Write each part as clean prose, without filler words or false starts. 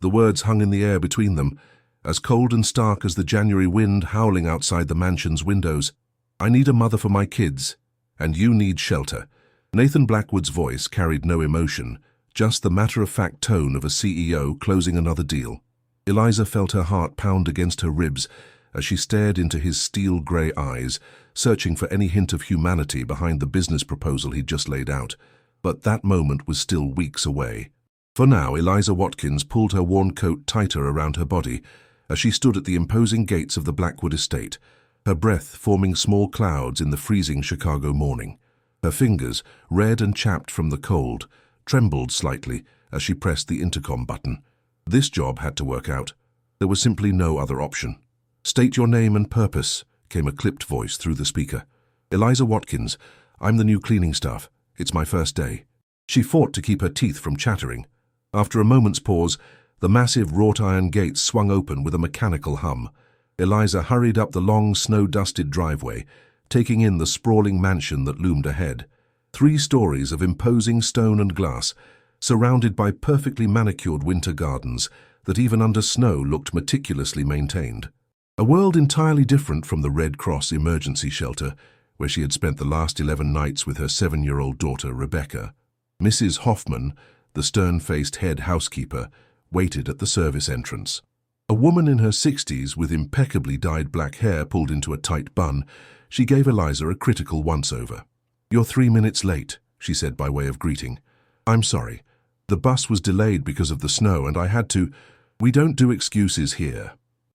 The words hung in the air between them, as cold and stark as the January wind howling outside the mansion's windows. I need a mother for my kids, and you need shelter. Nathan Blackwood's voice carried no emotion, just the matter-of-fact tone of a CEO closing another deal. Eliza felt her heart pound against her ribs as she stared into his steel-grey eyes, searching for any hint of humanity behind the business proposal he'd just laid out. But that moment was still weeks away. For now, Eliza Watkins pulled her worn coat tighter around her body as she stood at the imposing gates of the Blackwood estate, her breath forming small clouds in the freezing Chicago morning. Her fingers, red and chapped from the cold, trembled slightly as she pressed the intercom button. This job had to work out. There was simply no other option. "State your name and purpose," came a clipped voice through the speaker. "Eliza Watkins. I'm the new cleaning staff. It's my first day." She fought to keep her teeth from chattering. After a moment's pause, the massive wrought-iron gates swung open with a mechanical hum. Eliza hurried up the long, snow-dusted driveway, taking in the sprawling mansion that loomed ahead. 3 stories of imposing stone and glass, surrounded by perfectly manicured winter gardens that even under snow looked meticulously maintained. A world entirely different from the Red Cross emergency shelter, where she had spent the last 11 nights with her 7-year-old daughter, Rebecca. Mrs. Hoffman, the stern-faced head housekeeper, waited at the service entrance. A woman in her 60s with impeccably dyed black hair pulled into a tight bun, she gave Eliza a critical once-over. "You're 3 minutes late," she said by way of greeting. "I'm sorry. The bus was delayed because of the snow and I had to—" "We don't do excuses here,"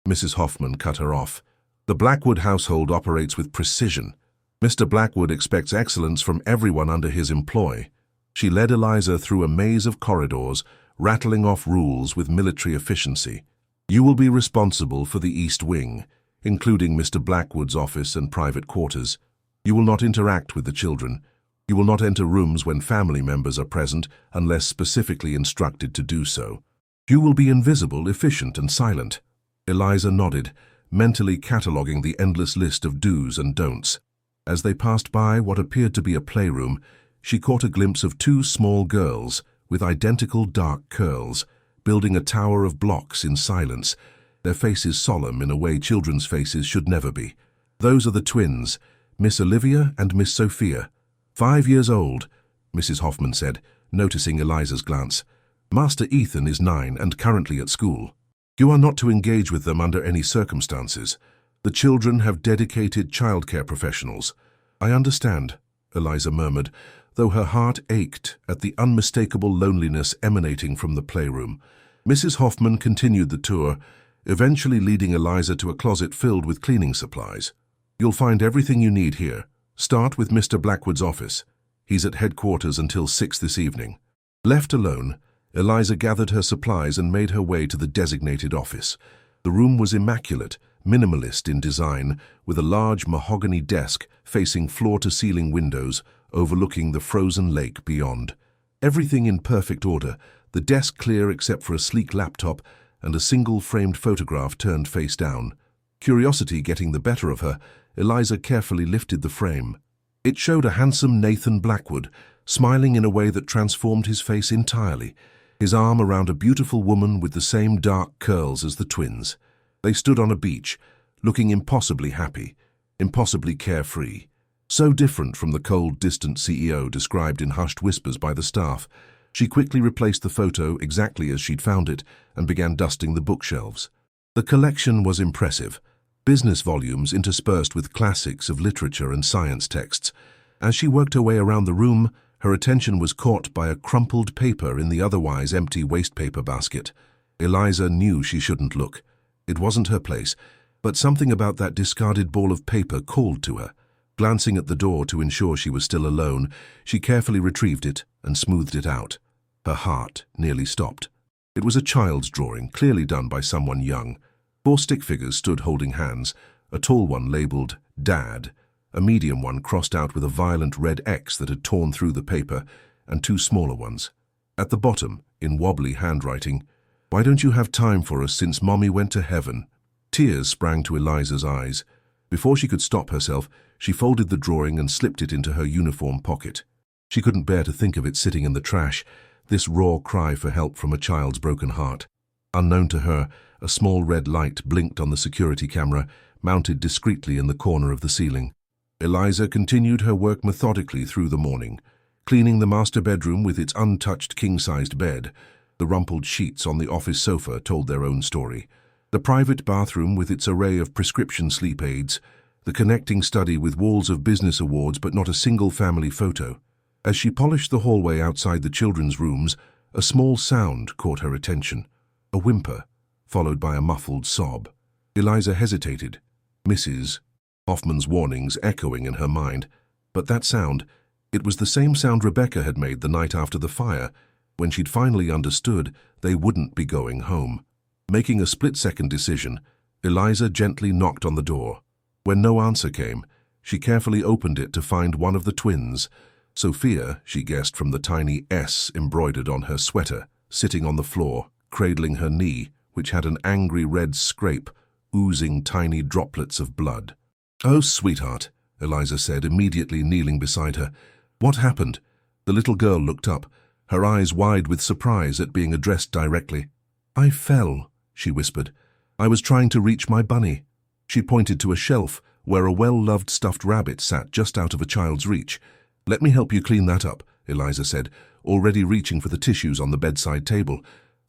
Mrs. Hoffman cut her off. "The Blackwood household operates with precision. Mr. Blackwood expects excellence from everyone under his employ." She led Eliza through a maze of corridors, rattling off rules with military efficiency. "You will be responsible for the East Wing, including Mr. Blackwood's office and private quarters. You will not interact with the children. You will not enter rooms when family members are present unless specifically instructed to do so. You will be invisible, efficient, and silent." Eliza nodded, mentally cataloguing the endless list of do's and don'ts. As they passed by what appeared to be a playroom, she caught a glimpse of 2 small girls with identical dark curls, building a tower of blocks in silence, their faces solemn in a way children's faces should never be. "Those are the twins, Miss Olivia and Miss Sophia. 5 years old," Mrs. Hoffman said, noticing Eliza's glance. "Master Ethan is 9 and currently at school. You are not to engage with them under any circumstances. The children have dedicated childcare professionals." "I understand," Eliza murmured, though her heart ached at the unmistakable loneliness emanating from the playroom. Mrs. Hoffman continued the tour, eventually leading Eliza to a closet filled with cleaning supplies. "You'll find everything you need here. Start with Mr. Blackwood's office. He's at headquarters until 6 this evening." Left alone, Eliza gathered her supplies and made her way to the designated office. The room was immaculate, minimalist in design, with a large mahogany desk facing floor-to-ceiling windows overlooking the frozen lake beyond. Everything in perfect order, the desk clear except for a sleek laptop and a single framed photograph turned face down. Curiosity getting the better of her, Eliza carefully lifted the frame. It showed a handsome Nathan Blackwood, smiling in a way that transformed his face entirely, his arm around a beautiful woman with the same dark curls as the twins. They stood on a beach, looking impossibly happy, impossibly carefree. So different from the cold, distant CEO described in hushed whispers by the staff. She quickly replaced the photo exactly as she'd found it and began dusting the bookshelves. The collection was impressive, business volumes interspersed with classics of literature and science texts. As she worked her way around the room, her attention was caught by a crumpled paper in the otherwise empty wastepaper basket. Eliza knew she shouldn't look. It wasn't her place, but something about that discarded ball of paper called to her. Glancing at the door to ensure she was still alone, she carefully retrieved it and smoothed it out. Her heart nearly stopped. It was a child's drawing, clearly done by someone young. 4 stick figures stood holding hands, a tall one labeled Dad, a medium one crossed out with a violent red X that had torn through the paper, and 2 smaller ones. At the bottom, in wobbly handwriting, "Why don't you have time for us since Mommy went to heaven?" Tears sprang to Eliza's eyes. Before she could stop herself, she folded the drawing and slipped it into her uniform pocket. She couldn't bear to think of it sitting in the trash, this raw cry for help from a child's broken heart. Unknown to her, a small red light blinked on the security camera, mounted discreetly in the corner of the ceiling. Eliza continued her work methodically through the morning, cleaning the master bedroom with its untouched king-sized bed. The rumpled sheets on the office sofa told their own story. The private bathroom with its array of prescription sleep aids, the connecting study with walls of business awards but not a single family photo. As she polished the hallway outside the children's rooms, a small sound caught her attention. A whimper, followed by a muffled sob. Eliza hesitated, Mrs. Hoffman's warnings echoing in her mind. But that sound, it was the same sound Rebecca had made the night after the fire, when she'd finally understood they wouldn't be going home. Making a split-second decision, Eliza gently knocked on the door. When no answer came, she carefully opened it to find one of the twins, Sophia, she guessed from the tiny S embroidered on her sweater, sitting on the floor, cradling her knee, which had an angry red scrape, oozing tiny droplets of blood. "Oh, sweetheart," Eliza said, immediately kneeling beside her. "What happened?" The little girl looked up, her eyes wide with surprise at being addressed directly. "I fell," she whispered. "I was trying to reach my bunny." She pointed to a shelf where a well-loved stuffed rabbit sat just out of a child's reach. "Let me help you clean that up," Eliza said, already reaching for the tissues on the bedside table.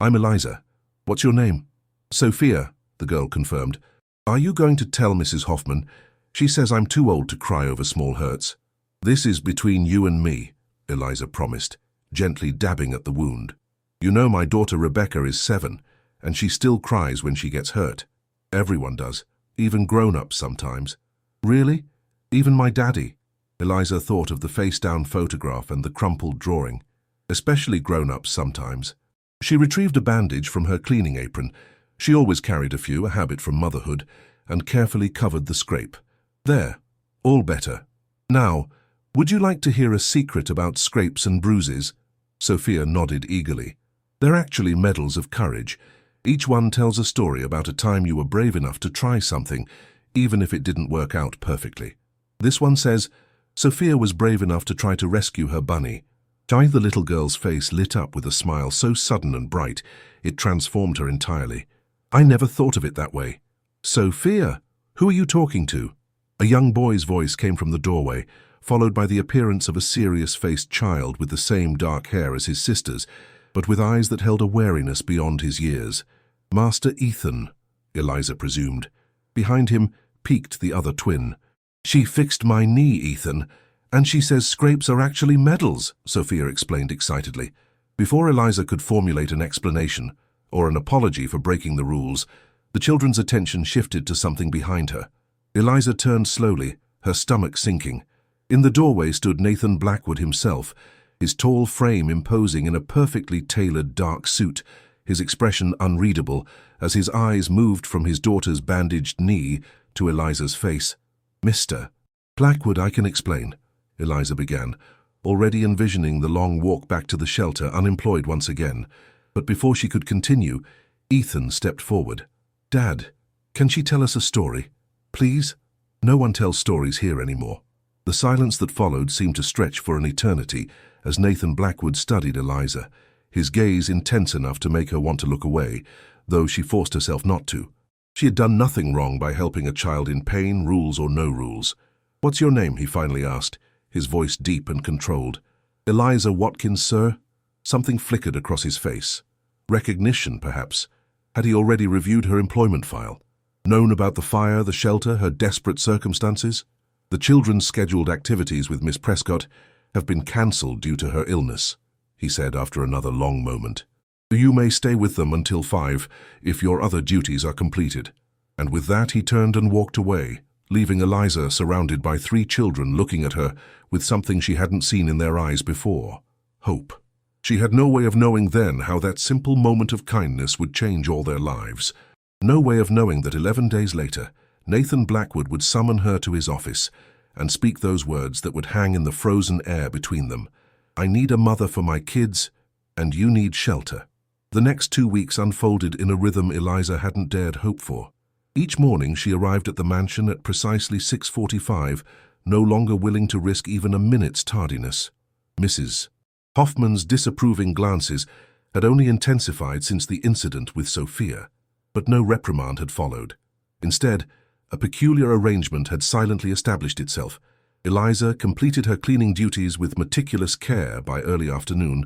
"I'm Eliza. What's your name?" "Sophia," the girl confirmed. "Are you going to tell Mrs. Hoffman? She says I'm too old to cry over small hurts." "This is between you and me," Eliza promised, gently dabbing at the wound. "You know my daughter Rebecca is 7, and she still cries when she gets hurt. Everyone does, even grown-ups sometimes." "Really? Even my daddy?" Eliza thought of the face-down photograph and the crumpled drawing. "Especially grown-ups sometimes." She retrieved a bandage from her cleaning apron. She always carried a few, a habit from motherhood, and carefully covered the scrape. "There, all better. Now, would you like to hear a secret about scrapes and bruises?" Sophia nodded eagerly. "They're actually medals of courage. Each one tells a story about a time you were brave enough to try something, even if it didn't work out perfectly. This one says, Sophia was brave enough to try to rescue her bunny. The little girl's face lit up with a smile so sudden and bright, it transformed her entirely. "I never thought of it that way." "Sophia, who are you talking to?" A young boy's voice came from the doorway, followed by the appearance of a serious-faced child with the same dark hair as his sisters, but with eyes that held a wariness beyond his years. "Master Ethan," Eliza presumed. Behind him peeked the other twin. "She fixed my knee, Ethan, and she says scrapes are actually medals," Sophia explained excitedly. Before Eliza could formulate an explanation, or an apology for breaking the rules, the children's attention shifted to something behind her. Eliza turned slowly, her stomach sinking. In the doorway stood Nathan Blackwood himself, his tall frame imposing in a perfectly tailored dark suit, his expression unreadable as his eyes moved from his daughter's bandaged knee to Eliza's face. "Mr. Blackwood, I can explain," Eliza began, already envisioning the long walk back to the shelter, unemployed once again. But before she could continue, Ethan stepped forward. "Dad, can she tell us a story? Please?" No one tells stories here anymore. The silence that followed seemed to stretch for an eternity as Nathan Blackwood studied Eliza, his gaze intense enough to make her want to look away, though she forced herself not to. She had done nothing wrong by helping a child in pain, rules or no rules. "What's your name?" he finally asked, his voice deep and controlled. "Eliza Watkins, sir." Something flickered across his face. Recognition, perhaps. Had he already reviewed her employment file? Known about the fire, the shelter, her desperate circumstances? "The children's scheduled activities with Miss Prescott have been cancelled due to her illness," he said after another long moment. "You may stay with them until 5 if your other duties are completed." And with that he turned and walked away, leaving Eliza surrounded by 3 children looking at her with something she hadn't seen in their eyes before: hope. She had no way of knowing then how that simple moment of kindness would change all their lives. No way of knowing that 11 days later, Nathan Blackwood would summon her to his office and speak those words that would hang in the frozen air between them. "I need a mother for my kids, and you need shelter." The next 2 weeks unfolded in a rhythm Eliza hadn't dared hope for. Each morning she arrived at the mansion at precisely 6:45, no longer willing to risk even a minute's tardiness. Mrs. Hoffman's disapproving glances had only intensified since the incident with Sophia, but no reprimand had followed. Instead, a peculiar arrangement had silently established itself. Eliza completed her cleaning duties with meticulous care by early afternoon,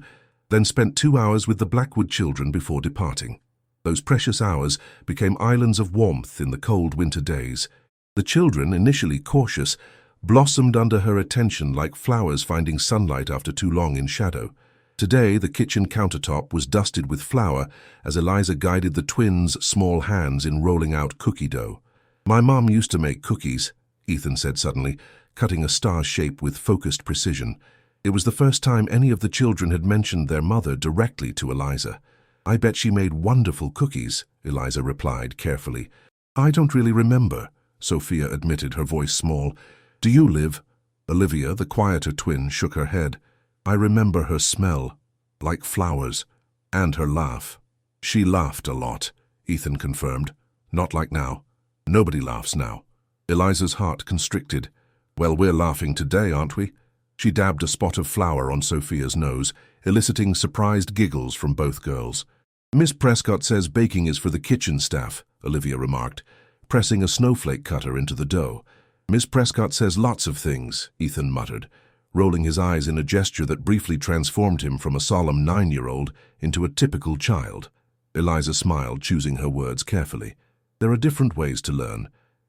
then spent 2 hours with the Blackwood children before departing. Those precious hours became islands of warmth in the cold winter days. The children, initially cautious, blossomed under her attention like flowers finding sunlight after too long in shadow. Today, the kitchen countertop was dusted with flour as Eliza guided the twins' small hands in rolling out cookie dough. "My mom used to make cookies," Ethan said suddenly, cutting a star shape with focused precision. It was the first time any of the children had mentioned their mother directly to Eliza. "I bet she made wonderful cookies," Eliza replied carefully. "I don't really remember," Sophia admitted, her voice small. "Do you, Liv?" Olivia, the quieter twin, shook her head. "I remember her smell, like flowers, and her laugh." "She laughed a lot," Ethan confirmed. "Not like now. Nobody laughs now." Eliza's heart constricted. "Well, we're laughing today, aren't we?" She dabbed a spot of flour on Sophia's nose, eliciting surprised giggles from both girls. "Miss Prescott says baking is for the kitchen staff," Olivia remarked, pressing a snowflake cutter into the dough. "Miss Prescott says lots of things," Ethan muttered, rolling his eyes in a gesture that briefly transformed him from a solemn 9-year-old into a typical child. Eliza smiled, choosing her words carefully. "There are different ways to learn.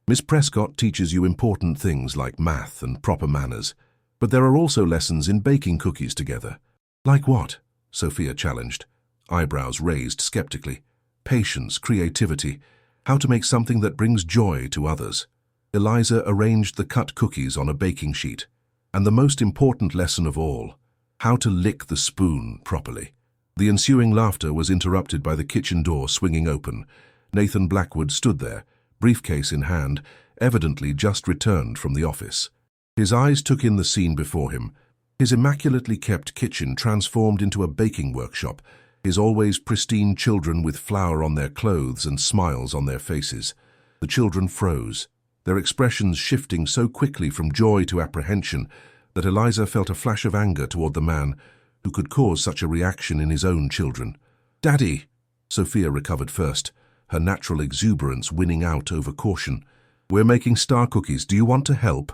Miss Prescott teaches you important things like math and proper manners. But there are also lessons in baking cookies together." "Like what?" Sophia challenged, eyebrows raised skeptically. "Patience, creativity, how to make something that brings joy to others." Eliza arranged the cut cookies on a baking sheet. "And the most important lesson of all, how to lick the spoon properly." The ensuing laughter was interrupted by the kitchen door swinging open. Nathan Blackwood stood there, briefcase in hand, evidently just returned from the office. His eyes took in the scene before him. His immaculately kept kitchen transformed into a baking workshop, his always pristine children with flour on their clothes and smiles on their faces. The children froze, their expressions shifting so quickly from joy to apprehension that Eliza felt a flash of anger toward the man who could cause such a reaction in his own children. "Daddy!" Sophia recovered first, her natural exuberance winning out over caution. "We're making star cookies. Do you want to help?"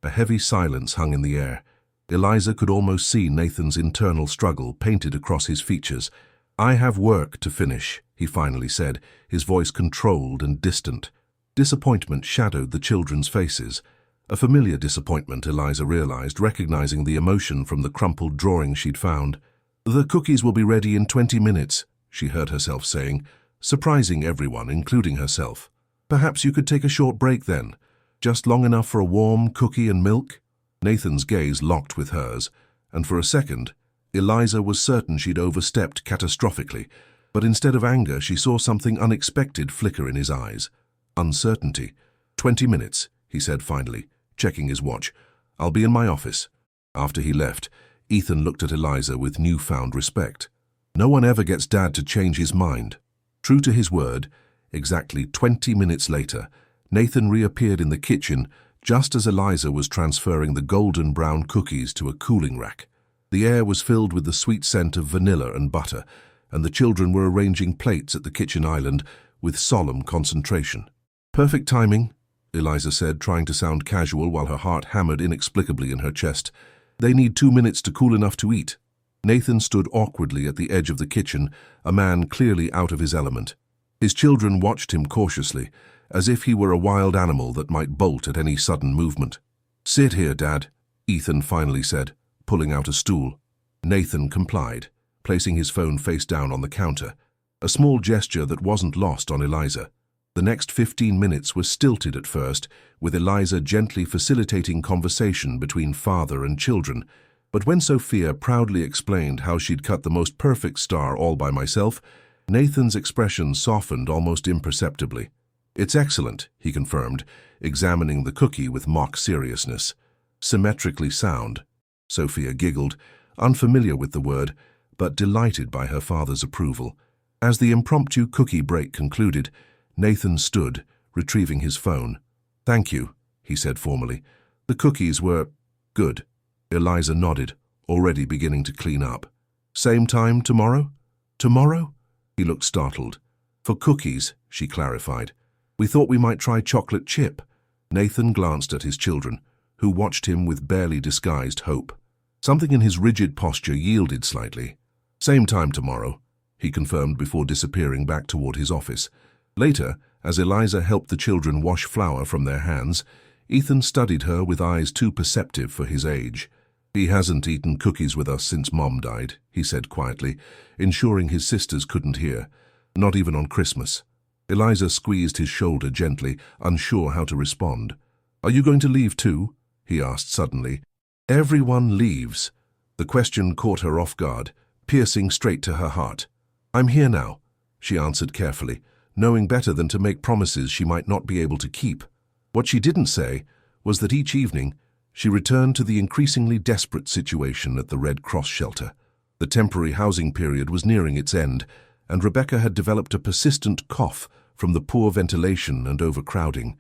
A heavy silence hung in the air. Eliza could almost see Nathan's internal struggle painted across his features. "I have work to finish," he finally said, his voice controlled and distant. Disappointment shadowed the children's faces. A familiar disappointment, Eliza realized, recognizing the emotion from the crumpled drawing she'd found. "The cookies will be ready in 20 minutes, she heard herself saying, surprising everyone, including herself. "Perhaps you could take a short break then, just long enough for a warm cookie and milk?" Nathan's gaze locked with hers, and for a second, Eliza was certain she'd overstepped catastrophically, but instead of anger, she saw something unexpected flicker in his eyes. Uncertainty. 20 minutes, he said finally, checking his watch. "I'll be in my office." After he left, Ethan looked at Eliza with newfound respect. No one ever gets Dad to change his mind. True to his word, exactly 20 minutes later, Nathan reappeared in the kitchen just as Eliza was transferring the golden brown cookies to a cooling rack. The air was filled with the sweet scent of vanilla and butter, and the children were arranging plates at the kitchen island with solemn concentration. "Perfect timing," Eliza said, trying to sound casual while her heart hammered inexplicably in her chest. "They need 2 minutes to cool enough to eat." Nathan stood awkwardly at the edge of the kitchen, a man clearly out of his element. His children watched him cautiously, as if he were a wild animal that might bolt at any sudden movement. "Sit here, Dad," Ethan finally said, pulling out a stool. Nathan complied, placing his phone face down on the counter, a small gesture that wasn't lost on Eliza. The next 15 minutes were stilted at first, with Eliza gently facilitating conversation between father and children. But when Sophia proudly explained how she'd cut the most perfect star all by myself, Nathan's expression softened almost imperceptibly. "It's excellent," he confirmed, examining the cookie with mock seriousness. "Symmetrically sound." Sophia giggled, unfamiliar with the word, but delighted by her father's approval. As the impromptu cookie break concluded, Nathan stood, retrieving his phone. "Thank you," he said formally. "The cookies were good." Eliza nodded, already beginning to clean up. "Same time tomorrow?" Tomorrow? He looked startled. For cookies, she clarified. We thought we might try chocolate chip. Nathan glanced at his children, who watched him with barely disguised hope. Something in his rigid posture yielded slightly. Same time tomorrow, he confirmed before disappearing back toward his office. Later, as Eliza helped the children wash flour from their hands, Ethan studied her with eyes too perceptive for his age. He hasn't eaten cookies with us since Mom died, he said quietly, ensuring his sisters couldn't hear, not even on Christmas. Eliza squeezed his shoulder gently, unsure how to respond. Are you going to leave too? He asked suddenly. Everyone leaves. The question caught her off guard, piercing straight to her heart. I'm here now, she answered carefully, knowing better than to make promises she might not be able to keep. What she didn't say was that each evening she returned to the increasingly desperate situation at the Red Cross shelter. The temporary housing period was nearing its end, and Rebecca had developed a persistent cough from the poor ventilation and overcrowding.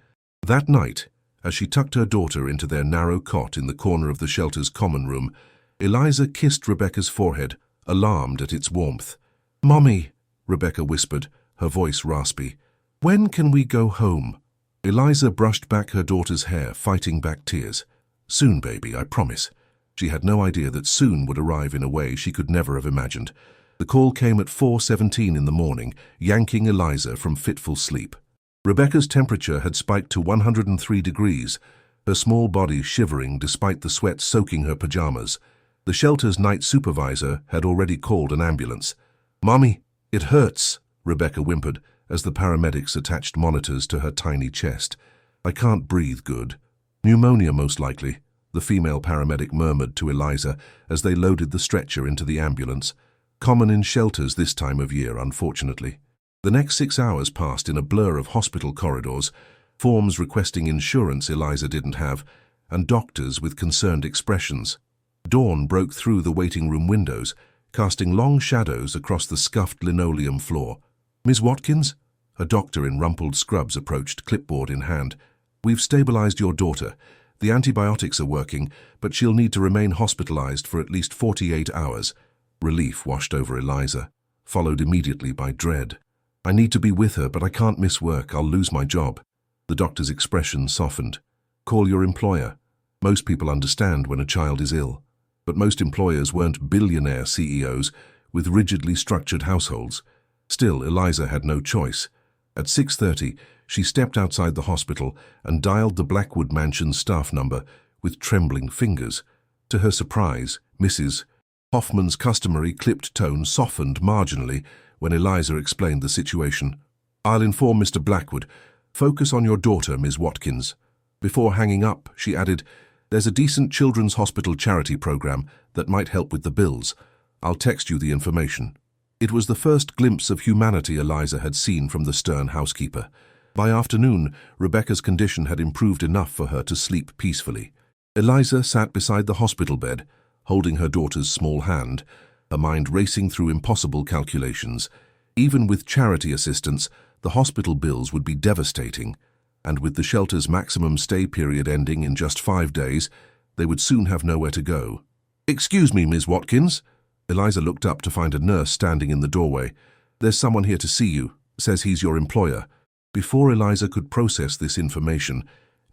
That night, as she tucked her daughter into their narrow cot in the corner of the shelter's common room, Eliza kissed Rebecca's forehead, alarmed at its warmth. "Mommy," Rebecca whispered, her voice raspy. "When can we go home?" Eliza brushed back her daughter's hair, fighting back tears. "Soon, baby, I promise." She had no idea that soon would arrive in a way she could never have imagined. The call came at 4:17 in the morning, yanking Eliza from fitful sleep. Rebecca's temperature had spiked to 103 degrees, her small body shivering despite the sweat soaking her pajamas. The shelter's night supervisor had already called an ambulance. "Mommy, it hurts," Rebecca whimpered as the paramedics attached monitors to her tiny chest. "I can't breathe good." "Pneumonia, most likely," the female paramedic murmured to Eliza as they loaded the stretcher into the ambulance. Common in shelters this time of year, unfortunately. The next 6 hours passed in a blur of hospital corridors, forms requesting insurance Eliza didn't have, and doctors with concerned expressions. Dawn broke through the waiting room windows, casting long shadows across the scuffed linoleum floor. "Ms. Watkins?" A doctor in rumpled scrubs approached, clipboard in hand. "We've stabilized your daughter. The antibiotics are working, but she'll need to remain hospitalized for at least 48 hours. Relief washed over Eliza, followed immediately by dread. "I need to be with her, but I can't miss work. I'll lose my job." The doctor's expression softened. "Call your employer." Most people understand when a child is ill, but most employers weren't billionaire CEOs with rigidly structured households. Still, Eliza had no choice. At 6:30, she stepped outside the hospital and dialed the Blackwood Mansion staff number with trembling fingers. To her surprise, Mrs. Hoffman's customary clipped tone softened marginally when Eliza explained the situation. "I'll inform Mr. Blackwood. Focus on your daughter, Ms. Watkins." Before hanging up, she added, "There's a decent children's hospital charity program that might help with the bills. I'll text you the information." It was the first glimpse of humanity Eliza had seen from the stern housekeeper. By afternoon, Rebecca's condition had improved enough for her to sleep peacefully. Eliza sat beside the hospital bed, holding her daughter's small hand, her mind racing through impossible calculations. Even with charity assistance, the hospital bills would be devastating, and with the shelter's maximum stay period ending in just 5 days, they would soon have nowhere to go. "Excuse me, Ms. Watkins." Eliza looked up to find a nurse standing in the doorway. "There's someone here to see you. Says he's your employer." Before Eliza could process this information,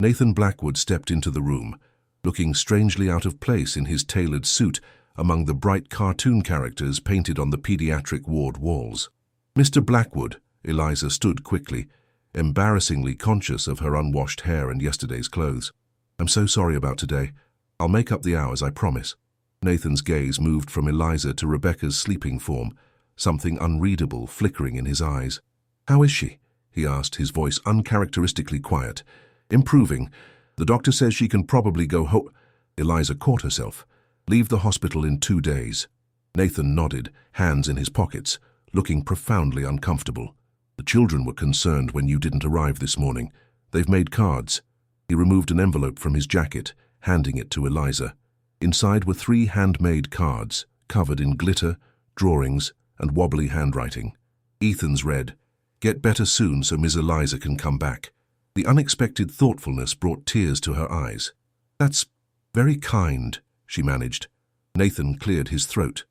Nathan Blackwood stepped into the room, looking strangely out of place in his tailored suit among the bright cartoon characters painted on the pediatric ward walls. "Mr. Blackwood," Eliza stood quickly, embarrassingly conscious of her unwashed hair and yesterday's clothes. "I'm so sorry about today. I'll make up the hours, I promise." Nathan's gaze moved from Eliza to Rebecca's sleeping form, something unreadable flickering in his eyes. "How is she?" he asked, his voice uncharacteristically quiet. "Improving. The doctor says she can probably go home." Eliza caught herself. "Leave the hospital in 2 days." Nathan nodded, hands in his pockets, looking profoundly uncomfortable. "The children were concerned when you didn't arrive this morning. They've made cards." He removed an envelope from his jacket, handing it to Eliza. Inside were 3 handmade cards, covered in glitter, drawings, and wobbly handwriting. Ethan's read, "Get better soon so Miss Eliza can come back." The unexpected thoughtfulness brought tears to her eyes. "That's very kind," she managed. Nathan cleared his throat.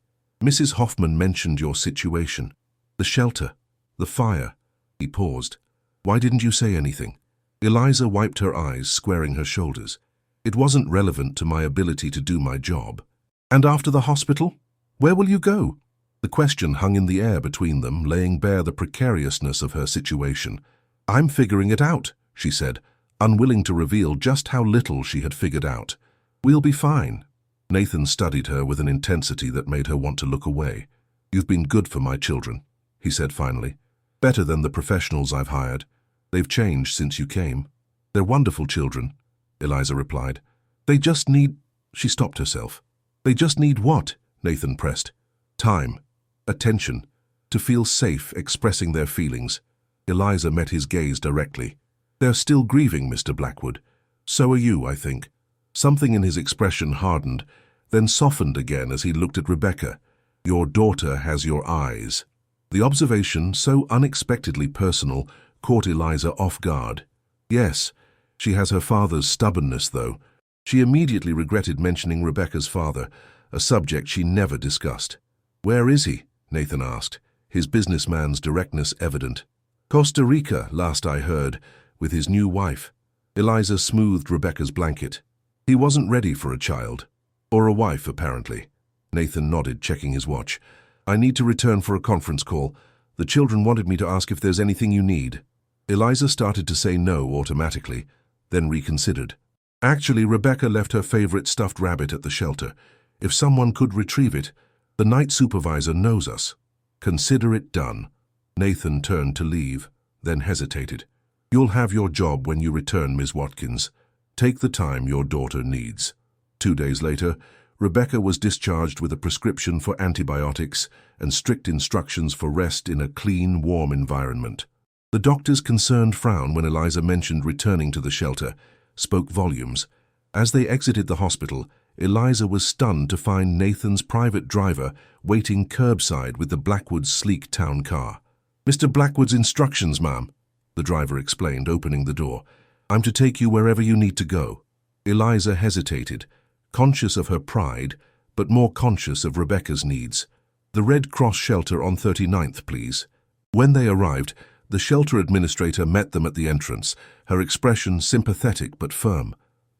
Mrs. Hoffman mentioned your situation. The shelter. The fire. He paused. Why didn't you say anything? Eliza wiped her eyes, squaring her shoulders. It wasn't relevant to my ability to do my job. And after the hospital? Where will you go? The question hung in the air between them, laying bare the precariousness of her situation. I'm figuring it out, she said, unwilling to reveal just how little she had figured out. We'll be fine. Nathan studied her with an intensity that made her want to look away. You've been good for my children, he said finally. Better than the professionals I've hired. They've changed since you came. They're wonderful children, Eliza replied. They just need... She stopped herself. They just need what? Nathan pressed. Time. Attention. To feel safe expressing their feelings. Eliza met his gaze directly. They're still grieving, Mr. Blackwood. So are you, I think. Something in his expression hardened, then softened again as he looked at Rebecca. Your daughter has your eyes. The observation, so unexpectedly personal, caught Eliza off guard. Yes, she has her father's stubbornness, though. She immediately regretted mentioning Rebecca's father, a subject she never discussed. Where is he? Nathan asked, his businessman's directness evident. Costa Rica, last I heard, with his new wife. Eliza smoothed Rebecca's blanket. He wasn't ready for a child. Or a wife, apparently. Nathan nodded, checking his watch. I need to return for a conference call. The children wanted me to ask if there's anything you need. Eliza started to say no automatically, then reconsidered. Actually, Rebecca left her favorite stuffed rabbit at the shelter. If someone could retrieve it, the night supervisor knows us. Consider it done. Nathan turned to leave, then hesitated. You'll have your job when you return, Ms. Watkins. Take the time your daughter needs. 2 days later, Rebecca was discharged with a prescription for antibiotics and strict instructions for rest in a clean, warm environment. The doctor's concerned frown when Eliza mentioned returning to the shelter spoke volumes. As they exited the hospital, Eliza was stunned to find Nathan's private driver waiting curbside with the Blackwoods' sleek town car. Mr. Blackwood's instructions, ma'am, the driver explained, opening the door. I'm to take you wherever you need to go. Eliza hesitated, conscious of her pride, but more conscious of Rebecca's needs. The Red Cross shelter on 39th, please. When they arrived, the shelter administrator met them at the entrance, her expression sympathetic but firm.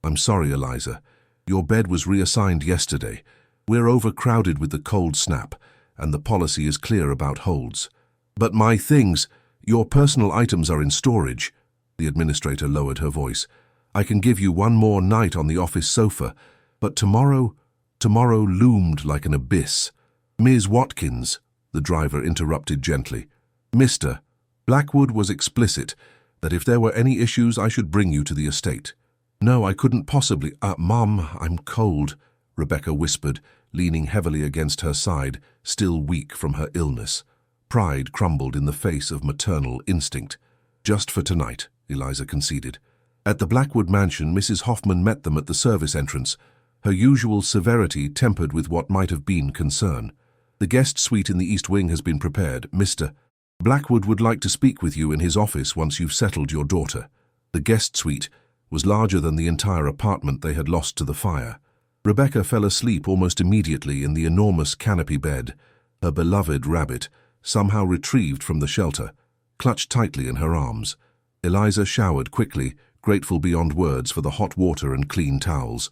I'm sorry, Eliza. Your bed was reassigned yesterday. We're overcrowded with the cold snap, and the policy is clear about holds. But my things, your personal items are in storage. The administrator lowered her voice. I can give you one more night on the office sofa, but tomorrow loomed like an abyss. Ms. Watkins, the driver interrupted gently. Mr. Blackwood was explicit that if there were any issues I should bring you to the estate. No, I couldn't possibly. Mom, I'm cold, Rebecca whispered, leaning heavily against her side, still weak from her illness. Pride crumbled in the face of maternal instinct. Just for tonight, Eliza conceded. At the Blackwood mansion, Mrs. Hoffman met them at the service entrance, her usual severity tempered with what might have been concern. The guest suite in the East Wing has been prepared. Mr. Blackwood would like to speak with you in his office once you've settled your daughter. The guest suite was larger than the entire apartment they had lost to the fire. Rebecca fell asleep almost immediately in the enormous canopy bed, her beloved rabbit, somehow retrieved from the shelter, clutched tightly in her arms. Eliza showered quickly, grateful beyond words for the hot water and clean towels.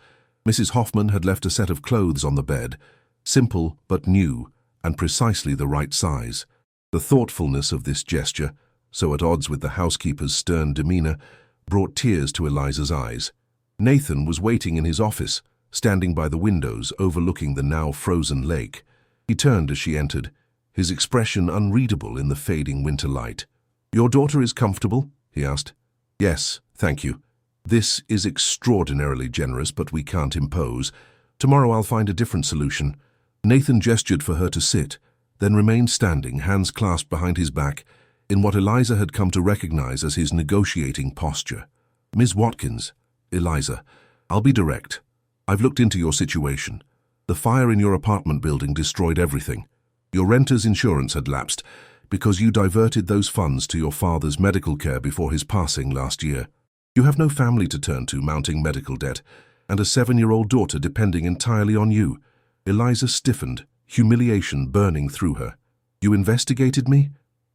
Mrs. Hoffman had left a set of clothes on the bed, simple but new, and precisely the right size. The thoughtfulness of this gesture, so at odds with the housekeeper's stern demeanor, brought tears to Eliza's eyes. Nathan was waiting in his office, standing by the windows overlooking the now frozen lake. He turned as she entered, his expression unreadable in the fading winter light. Your daughter is comfortable? He asked. Yes, thank you. This is extraordinarily generous, but we can't impose. Tomorrow I'll find a different solution. Nathan gestured for her to sit, then remained standing, hands clasped behind his back, in what Eliza had come to recognize as his negotiating posture. Ms. Watkins, Eliza, I'll be direct. I've looked into your situation. The fire in your apartment building destroyed everything. Your renter's insurance had lapsed because you diverted those funds to your father's medical care before his passing last year. You have no family to turn to, mounting medical debt, and a 7-year-old daughter depending entirely on you. Eliza stiffened, humiliation burning through her. You investigated me?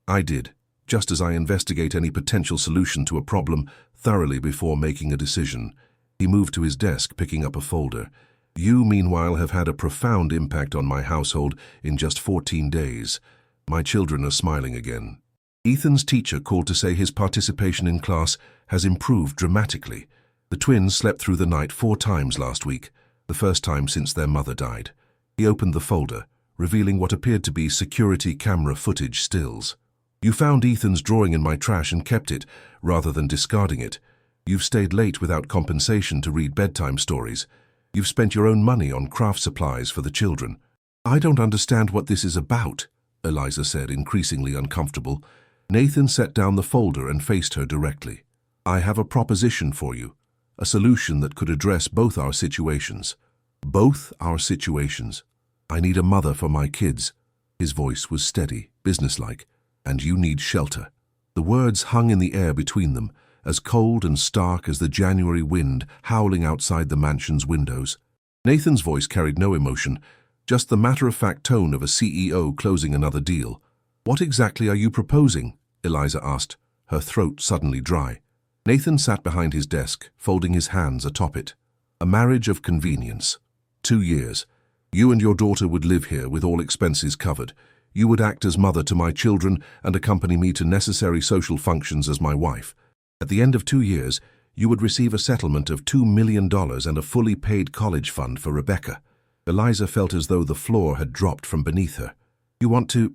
I did, just as I investigate any potential solution to a problem thoroughly before making a decision. He moved to his desk, picking up a folder. You, meanwhile, have had a profound impact on my household in just 14 days. My children are smiling again. Ethan's teacher called to say his participation in class has improved dramatically. The twins slept through the night 4 times last week, the first time since their mother died. He opened the folder, revealing what appeared to be security camera footage stills. You found Ethan's drawing in my trash and kept it, rather than discarding it. You've stayed late without compensation to read bedtime stories. You've spent your own money on craft supplies for the children. I don't understand what this is about, Eliza said, increasingly uncomfortable. Nathan set down the folder and faced her directly. I have a proposition for you, a solution that could address both our situations. Both our situations. I need a mother for my kids. His voice was steady, businesslike. And you need shelter. The words hung in the air between them, as cold and stark as the January wind howling outside the mansion's windows. Nathan's voice carried no emotion, just the matter-of-fact tone of a CEO closing another deal. What exactly are you proposing? Eliza asked, her throat suddenly dry. Nathan sat behind his desk, folding his hands atop it. A marriage of convenience. 2 years. You and your daughter would live here with all expenses covered. You would act as mother to my children and accompany me to necessary social functions as my wife. At the end of 2 years, you would receive a settlement of $2 million and a fully paid college fund for Rebecca. Eliza felt as though the floor had dropped from beneath her. You want to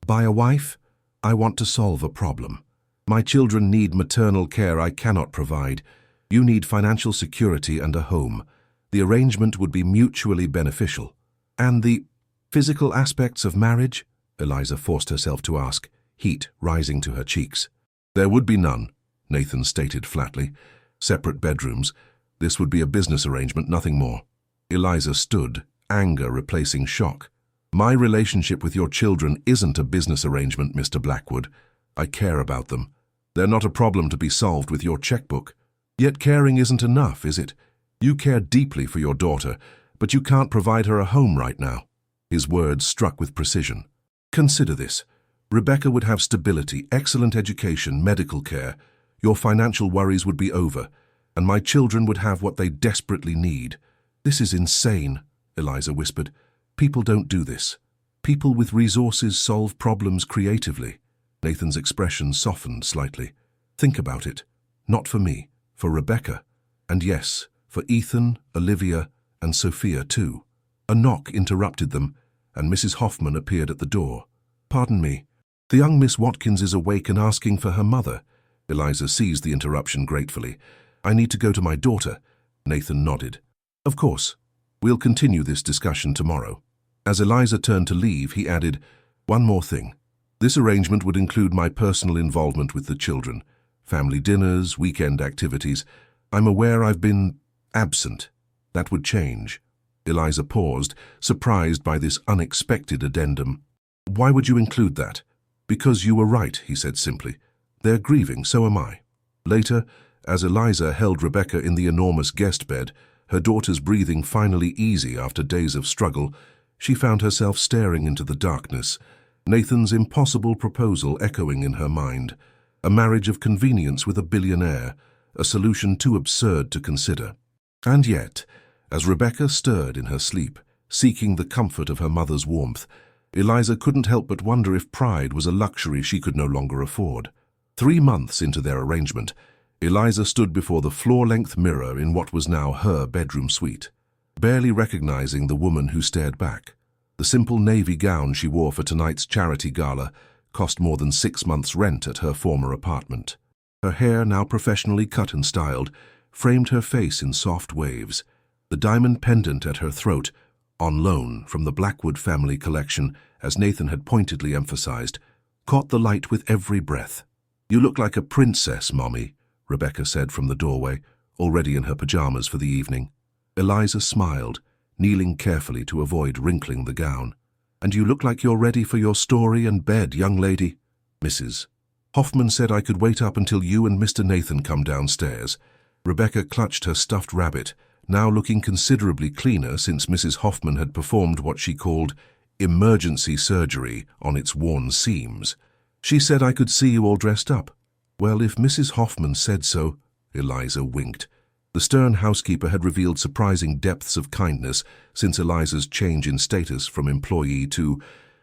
buy a wife? I want to solve a problem. My children need maternal care I cannot provide. You need financial security and a home. The arrangement would be mutually beneficial. And the physical aspects of marriage? Eliza forced herself to ask, heat rising to her cheeks. There would be none, Nathan stated flatly. Separate bedrooms. This would be a business arrangement, nothing more. Eliza stood, anger replacing shock. My relationship with your children isn't a business arrangement, Mr. Blackwood. I care about them. They're not a problem to be solved with your checkbook. Yet caring isn't enough, is it? You care deeply for your daughter, but you can't provide her a home right now. His words struck with precision. Consider this. Rebecca would have stability, excellent education, medical care. Your financial worries would be over, and my children would have what they desperately need. This is insane, Eliza whispered. People don't do this. People with resources solve problems creatively. Nathan's expression softened slightly. Think about it. Not for me, for Rebecca. And yes, for Ethan, Olivia, and Sophia too. A knock interrupted them, and Mrs. Hoffman appeared at the door. Pardon me. The young Miss Watkins is awake and asking for her mother. Eliza seized the interruption gratefully. I need to go to my daughter. Nathan nodded. Of course. We'll continue this discussion tomorrow. As Eliza turned to leave, he added, one more thing. This arrangement would include my personal involvement with the children. Family dinners, weekend activities. I'm aware I've been absent. That would change. Eliza paused, surprised by this unexpected addendum. Why would you include that? Because you were right, he said simply. They're grieving, so am I. Later, as Eliza held Rebecca in the enormous guest bed, her daughter's breathing finally easy after days of struggle, she found herself staring into the darkness, Nathan's impossible proposal echoing in her mind. A marriage of convenience with a billionaire, a solution too absurd to consider. And yet, as Rebecca stirred in her sleep, seeking the comfort of her mother's warmth, Eliza couldn't help but wonder if pride was a luxury she could no longer afford. 3 months into their arrangement, Eliza stood before the floor-length mirror in what was now her bedroom suite, barely recognizing the woman who stared back. The simple navy gown she wore for tonight's charity gala cost more than 6 months' rent at her former apartment. Her hair, now professionally cut and styled, framed her face in soft waves. The diamond pendant at her throat, on loan from the Blackwood family collection, as Nathan had pointedly emphasized, caught the light with every breath. You look like a princess, Mommy, Rebecca said from the doorway, already in her pajamas for the evening. Eliza smiled, kneeling carefully to avoid wrinkling the gown. And you look like you're ready for your story and bed, young lady. Mrs. Hoffman said I could wait up until you and Mr. Nathan come downstairs. Rebecca clutched her stuffed rabbit, now looking considerably cleaner since Mrs. Hoffman had performed what she called emergency surgery on its worn seams. She said I could see you all dressed up. Well, if Mrs. Hoffman said so, Eliza winked. The stern housekeeper had revealed surprising depths of kindness since Eliza's change in status from employee to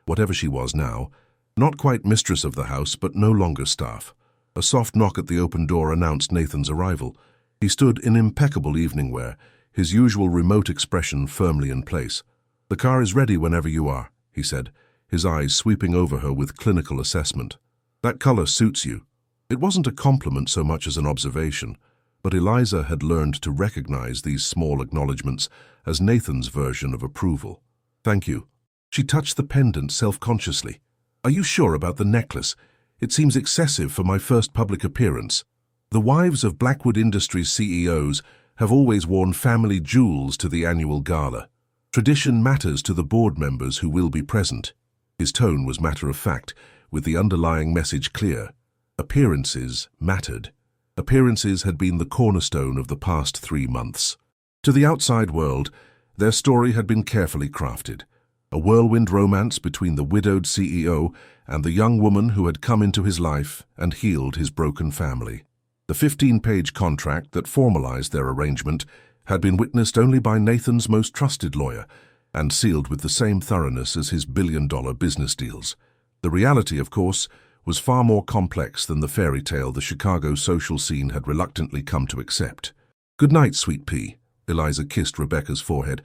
whatever she was now. Not quite mistress of the house, but no longer staff. A soft knock at the open door announced Nathan's arrival. He stood in impeccable evening wear, his usual remote expression firmly in place. "The car is ready whenever you are," he said, his eyes sweeping over her with clinical assessment. "That color suits you." It wasn't a compliment so much as an observation, but Eliza had learned to recognize these small acknowledgments as Nathan's version of approval. "Thank you." She touched the pendant self-consciously. "Are you sure about the necklace? It seems excessive for my first public appearance." The wives of Blackwood Industries CEOs have always worn family jewels to the annual gala. Tradition matters to the board members who will be present. His tone was matter-of-fact, with the underlying message clear. Appearances mattered. Appearances had been the cornerstone of the past 3 months. To the outside world, their story had been carefully crafted. A whirlwind romance between the widowed CEO and the young woman who had come into his life and healed his broken family. The 15-page contract that formalized their arrangement had been witnessed only by Nathan's most trusted lawyer and sealed with the same thoroughness as his billion-dollar business deals. The reality, of course, was far more complex than the fairy tale the Chicago social scene had reluctantly come to accept. "Good night, sweet pea," Eliza kissed Rebecca's forehead.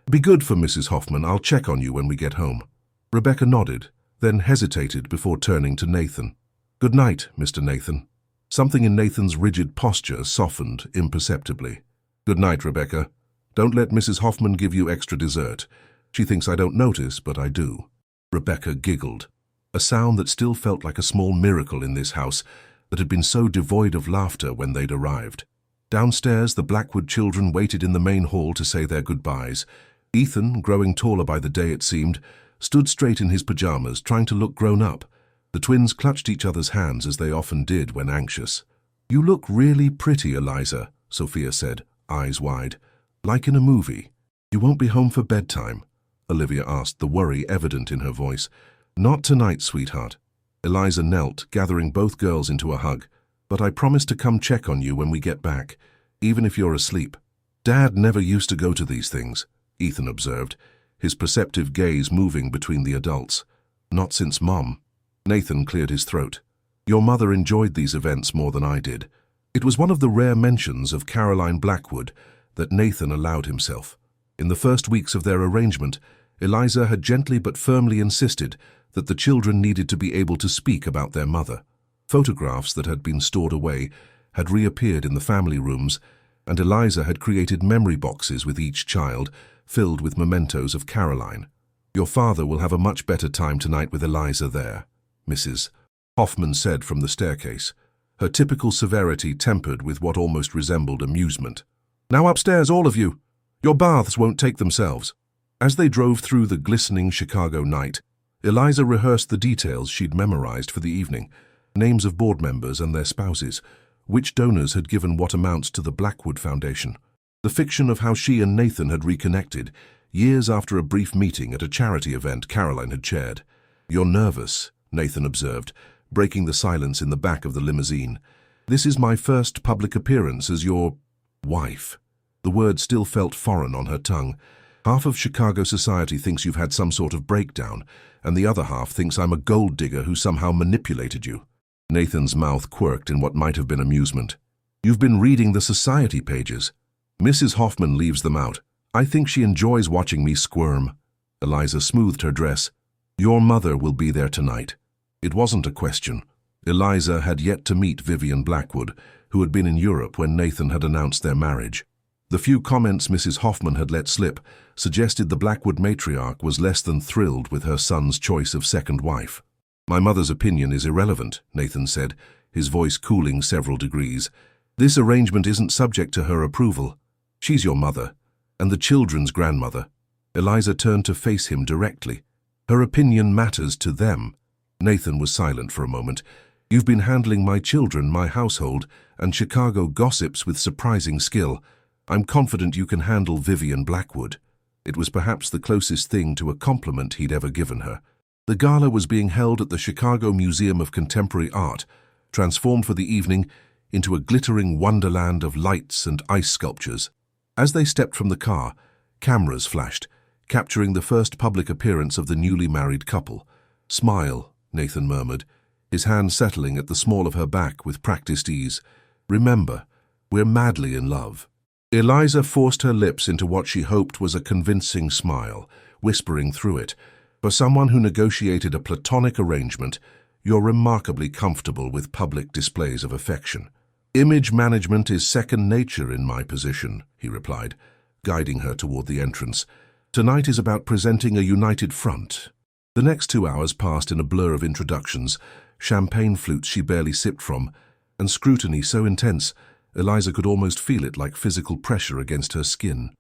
"Be good for Mrs. Hoffman. I'll check on you when we get home." Rebecca nodded, then hesitated before turning to Nathan. "Good night, Mr. Nathan." Something in Nathan's rigid posture softened imperceptibly. "Good night, Rebecca. Don't let Mrs. Hoffman give you extra dessert. She thinks I don't notice, but I do." Rebecca giggled, a sound that still felt like a small miracle in this house that had been so devoid of laughter when they'd arrived. Downstairs, the Blackwood children waited in the main hall to say their goodbyes. Ethan, growing taller by the day it seemed, stood straight in his pajamas, trying to look grown up. The twins clutched each other's hands as they often did when anxious. "You look really pretty, Eliza," Sophia said, eyes wide. "Like in a movie." "You won't be home for bedtime?" Olivia asked, the worry evident in her voice. "Not tonight, sweetheart." Eliza knelt, gathering both girls into a hug. "But I promise to come check on you when we get back, even if you're asleep." "Dad never used to go to these things," Ethan observed, his perceptive gaze moving between the adults. "Not since Mom." Nathan cleared his throat. "Your mother enjoyed these events more than I did." It was one of the rare mentions of Caroline Blackwood that Nathan allowed himself. In the first weeks of their arrangement, Eliza had gently but firmly insisted that the children needed to be able to speak about their mother. Photographs that had been stored away had reappeared in the family rooms, and Eliza had created memory boxes with each child, filled with mementos of Caroline. "Your father will have a much better time tonight with Eliza there," Mrs. Hoffman said from the staircase, her typical severity tempered with what almost resembled amusement. "Now upstairs, all of you. Your baths won't take themselves." As they drove through the glistening Chicago night, Eliza rehearsed the details she'd memorized for the evening, names of board members and their spouses, which donors had given what amounts to the Blackwood Foundation. The fiction of how she and Nathan had reconnected, years after a brief meeting at a charity event Caroline had chaired. "You're nervous," Nathan observed, breaking the silence in the back of the limousine. "This is my first public appearance as your wife." The word still felt foreign on her tongue. "Half of Chicago society thinks you've had some sort of breakdown, and the other half thinks I'm a gold digger who somehow manipulated you." Nathan's mouth quirked in what might have been amusement. "You've been reading the society pages." "Mrs. Hoffman leaves them out. I think she enjoys watching me squirm." Eliza smoothed her dress. "Your mother will be there tonight." It wasn't a question. Eliza had yet to meet Vivian Blackwood, who had been in Europe when Nathan had announced their marriage. The few comments Mrs. Hoffman had let slip suggested the Blackwood matriarch was less than thrilled with her son's choice of second wife. "My mother's opinion is irrelevant," Nathan said, his voice cooling several degrees. "This arrangement isn't subject to her approval. She's your mother, and the children's grandmother." Eliza turned to face him directly. "Her opinion matters to them." Nathan was silent for a moment. "You've been handling my children, my household, and Chicago gossips with surprising skill. I'm confident you can handle Vivian Blackwood." It was perhaps the closest thing to a compliment he'd ever given her. The gala was being held at the Chicago Museum of Contemporary Art, transformed for the evening into a glittering wonderland of lights and ice sculptures. As they stepped from the car, cameras flashed, capturing the first public appearance of the newly married couple. "Smile," Nathan murmured, his hand settling at the small of her back with practiced ease. "Remember, we're madly in love." Eliza forced her lips into what she hoped was a convincing smile, whispering through it, "For someone who negotiated a platonic arrangement, you're remarkably comfortable with public displays of affection." "Image management is second nature in my position," he replied, guiding her toward the entrance. "Tonight is about presenting a united front." The next 2 hours passed in a blur of introductions, champagne flutes she barely sipped from, and scrutiny so intense Eliza could almost feel it like physical pressure against her skin.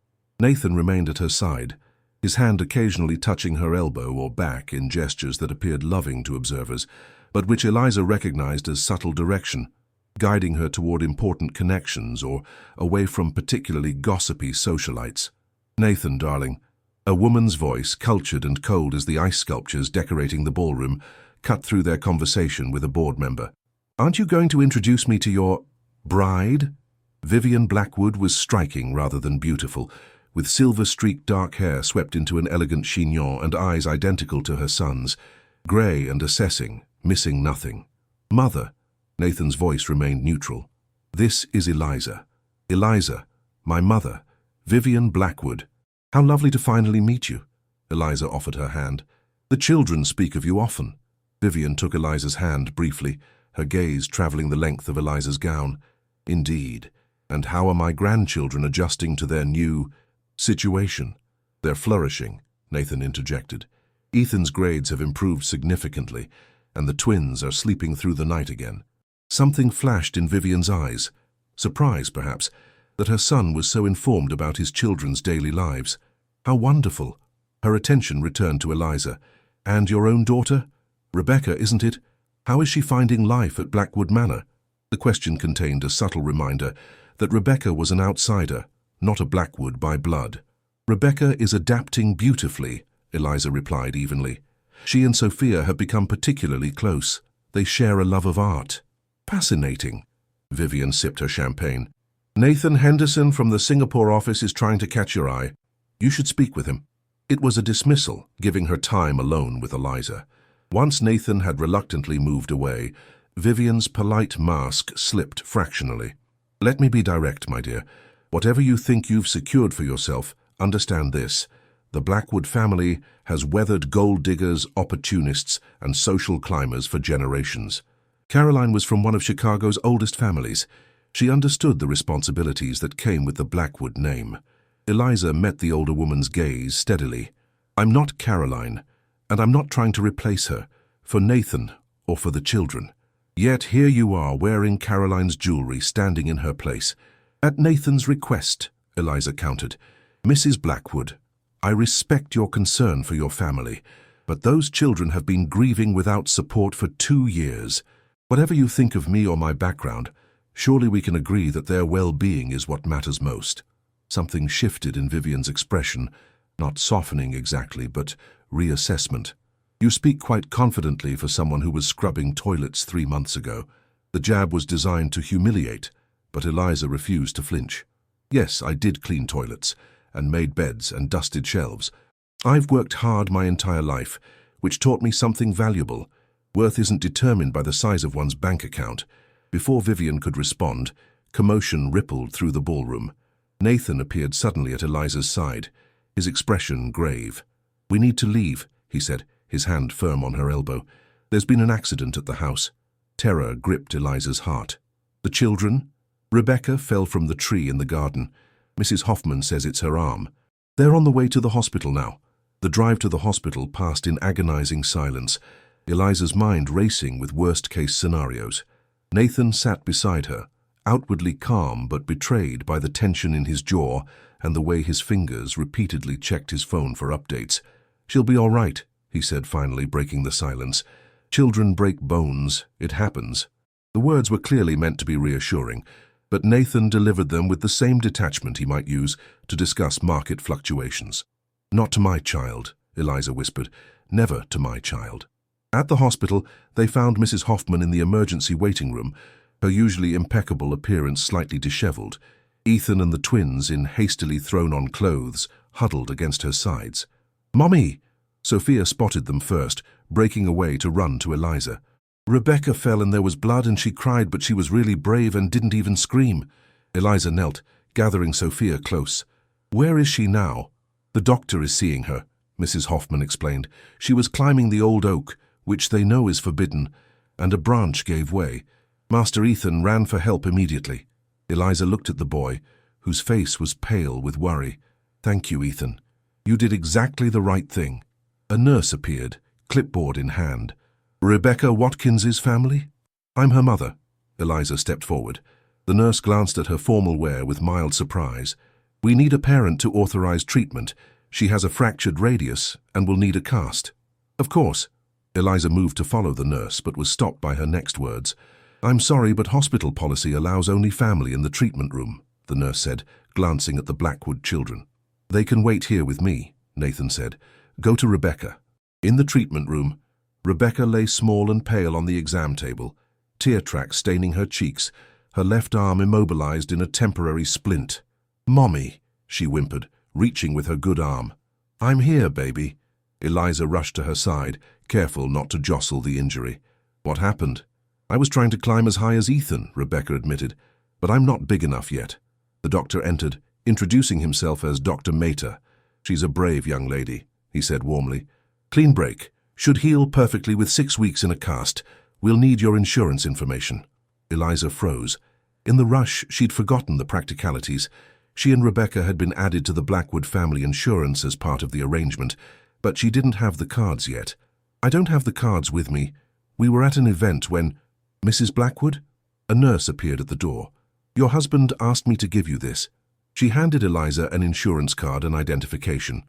Nathan remained at her side, his hand occasionally touching her elbow or back in gestures that appeared loving to observers, but which Eliza recognized as subtle direction, guiding her toward important connections or away from particularly gossipy socialites. "Nathan, darling," a woman's voice, cultured and cold as the ice sculptures decorating the ballroom, cut through their conversation with a board member. "Aren't you going to introduce me to your bride?" Vivian Blackwood was striking rather than beautiful, with silver-streaked dark hair swept into an elegant chignon and eyes identical to her son's, grey and assessing, missing nothing. "Mother," Nathan's voice remained neutral. "This is Eliza. Eliza, my mother, Vivian Blackwood. How lovely to finally meet you." Eliza offered her hand. "The children speak of you often." Vivian took Eliza's hand briefly, her gaze traveling the length of Eliza's gown. "Indeed. And how are my grandchildren adjusting to their new situation?" "They're flourishing," Nathan interjected. "Ethan's grades have improved significantly, and the twins are sleeping through the night again." Something flashed in Vivian's eyes. Surprise, perhaps, that her son was so informed about his children's daily lives. "How wonderful." Her attention returned to Eliza. "And your own daughter? Rebecca, isn't it? How is she finding life at Blackwood Manor?" The question contained a subtle reminder that Rebecca was an outsider, not a Blackwood by blood. "Rebecca is adapting beautifully," Eliza replied evenly. "She and Sophia have become particularly close. They share a love of art." "Fascinating." Vivian sipped her champagne. "Nathan Henderson from the Singapore office is trying to catch your eye. You should speak with him." It was a dismissal, giving her time alone with Eliza. Once Nathan had reluctantly moved away, Vivian's polite mask slipped fractionally. "Let me be direct, my dear. Whatever you think you've secured for yourself, understand this. The Blackwood family has weathered gold diggers, opportunists, and social climbers for generations. Caroline was from one of Chicago's oldest families. She understood the responsibilities that came with the Blackwood name." Eliza met the older woman's gaze steadily. "I'm not Caroline, and I'm not trying to replace her, for Nathan or for the children. Yet here you are wearing Caroline's jewelry, standing in her place." "At Nathan's request," Eliza countered. "Mrs. Blackwood, I respect your concern for your family, but those children have been grieving without support for 2 years. Whatever you think of me or my background, surely we can agree that their well-being is what matters most." Something shifted in Vivian's expression, not softening exactly, but reassessment. "You speak quite confidently for someone who was scrubbing toilets 3 months ago." The jab was designed to humiliate, but Eliza refused to flinch. "Yes, I did clean toilets, and made beds and dusted shelves. I've worked hard my entire life, which taught me something valuable. Worth isn't determined by the size of one's bank account." Before Vivian could respond, commotion rippled through the ballroom. Nathan appeared suddenly at Eliza's side, his expression grave. "We need to leave," he said, his hand firm on her elbow. "There's been an accident at the house." Terror gripped Eliza's heart. "The children?" "Rebecca fell from the tree in the garden. Mrs. Hoffman says it's her arm. They're on the way to the hospital now." The drive to the hospital passed in agonizing silence, Eliza's mind racing with worst-case scenarios. Nathan sat beside her, outwardly calm but betrayed by the tension in his jaw and the way his fingers repeatedly checked his phone for updates. "She'll be all right," he said, finally breaking the silence. "Children break bones. It happens." The words were clearly meant to be reassuring, but Nathan delivered them with the same detachment he might use to discuss market fluctuations. Not to my child, Eliza whispered. Never to my child. At the hospital, they found Mrs. Hoffman in the emergency waiting room, her usually impeccable appearance slightly disheveled. Ethan and the twins, in hastily thrown-on clothes, huddled against her sides. "Mommy!" Sophia spotted them first, breaking away to run to Eliza. "Rebecca fell and there was blood and she cried, but she was really brave and didn't even scream." Eliza knelt, gathering Sophia close. "Where is she now?" "The doctor is seeing her," Mrs. Hoffman explained. "She was climbing the old oak, which they know is forbidden, and a branch gave way. Master Ethan ran for help immediately." Eliza looked at the boy, whose face was pale with worry. "Thank you, Ethan. You did exactly the right thing." A nurse appeared, clipboard in hand. "Rebecca Watkins's family?" "I'm her mother." Eliza stepped forward. The nurse glanced at her formal wear with mild surprise. "We need a parent to authorize treatment. She has a fractured radius and will need a cast." "Of course." Eliza moved to follow the nurse, but was stopped by her next words. "I'm sorry, but hospital policy allows only family in the treatment room," the nurse said, glancing at the Blackwood children. "They can wait here with me," Nathan said. "Go to Rebecca." In the treatment room, Rebecca lay small and pale on the exam table, tear tracks staining her cheeks, her left arm immobilized in a temporary splint. "Mommy," she whimpered, reaching with her good arm. "I'm here, baby." Eliza rushed to her side, careful not to jostle the injury. "What happened?" "I was trying to climb as high as Ethan," Rebecca admitted, "but I'm not big enough yet." The doctor entered, introducing himself as Dr. Mater. "She's a brave young lady," he said warmly. "Clean break. Should heal perfectly with 6 weeks in a cast. We'll need your insurance information." Eliza froze. In the rush, she'd forgotten the practicalities. She and Rebecca had been added to the Blackwood family insurance as part of the arrangement, but she didn't have the cards yet. "I don't have the cards with me. We were at an event when—" "Mrs. Blackwood?" A nurse appeared at the door. "Your husband asked me to give you this." She handed Eliza an insurance card and identification.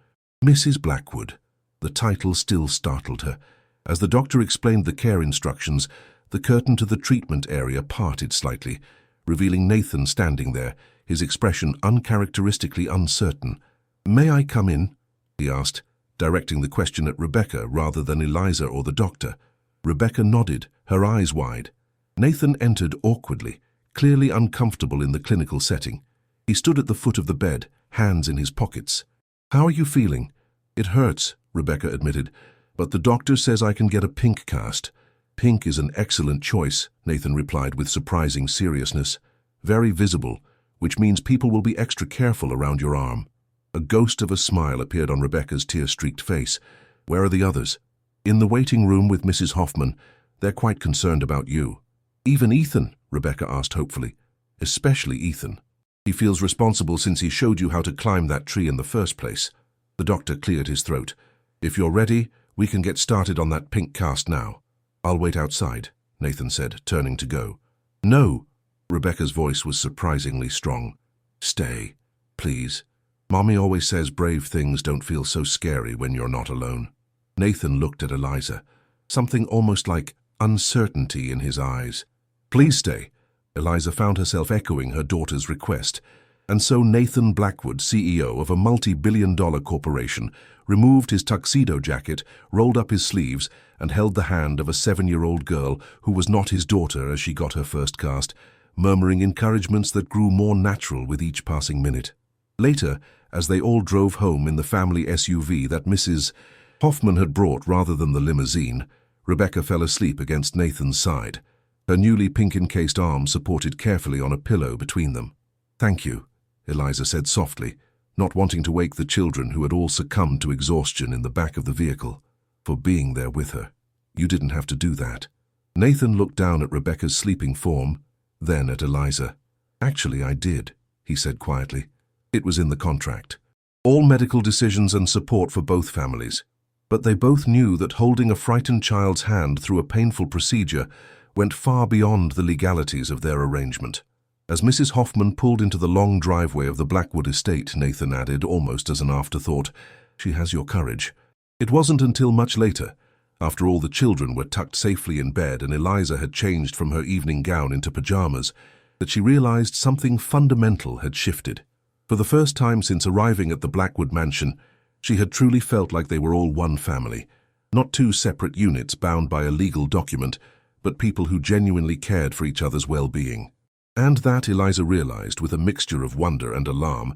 "Mrs. Blackwood." The title still startled her. As the doctor explained the care instructions, the curtain to the treatment area parted slightly, revealing Nathan standing there, his expression uncharacteristically uncertain. "May I come in?" he asked, directing the question at Rebecca rather than Eliza or the doctor. Rebecca nodded, her eyes wide. Nathan entered awkwardly, clearly uncomfortable in the clinical setting. He stood at the foot of the bed, hands in his pockets. "How are you feeling?" "It hurts," Rebecca admitted, "but the doctor says I can get a pink cast." "Pink is an excellent choice," Nathan replied with surprising seriousness. "Very visible, which means people will be extra careful around your arm." A ghost of a smile appeared on Rebecca's tear-streaked face. "Where are the others?" "In the waiting room with Mrs. Hoffman. They're quite concerned about you." "Even Ethan?" Rebecca asked hopefully. "Especially Ethan. He feels responsible since he showed you how to climb that tree in the first place." The doctor cleared his throat. "If you're ready, we can get started on that pink cast now." "I'll wait outside," Nathan said, turning to go. "No." Rebecca's voice was surprisingly strong. "Stay, please. Mommy always says brave things don't feel so scary when you're not alone." Nathan looked at Eliza, something almost like uncertainty in his eyes. "Please stay." Eliza found herself echoing her daughter's request. And so Nathan Blackwood, CEO of a multi-billion-dollar corporation, removed his tuxedo jacket, rolled up his sleeves, and held the hand of a 7-year-old girl who was not his daughter as she got her first cast, murmuring encouragements that grew more natural with each passing minute. Later, as they all drove home in the family SUV that Mrs. Hoffman had brought rather than the limousine, Rebecca fell asleep against Nathan's side, her newly pink-encased arm supported carefully on a pillow between them. "Thank you," Eliza said softly, not wanting to wake the children who had all succumbed to exhaustion in the back of the vehicle, "for being there with her. You didn't have to do that." Nathan looked down at Rebecca's sleeping form, then at Eliza. "Actually, I did," he said quietly. "It was in the contract. All medical decisions and support for both families." But they both knew that holding a frightened child's hand through a painful procedure went far beyond the legalities of their arrangement. As Mrs. Hoffman pulled into the long driveway of the Blackwood estate, Nathan added, almost as an afterthought, "She has your courage." It wasn't until much later, after all the children were tucked safely in bed and Eliza had changed from her evening gown into pajamas, that she realized something fundamental had shifted. For the first time since arriving at the Blackwood mansion, She had truly felt like they were all one family, not two separate units bound by a legal document, but people who genuinely cared for each other's well-being. And that, Eliza realized with a mixture of wonder and alarm,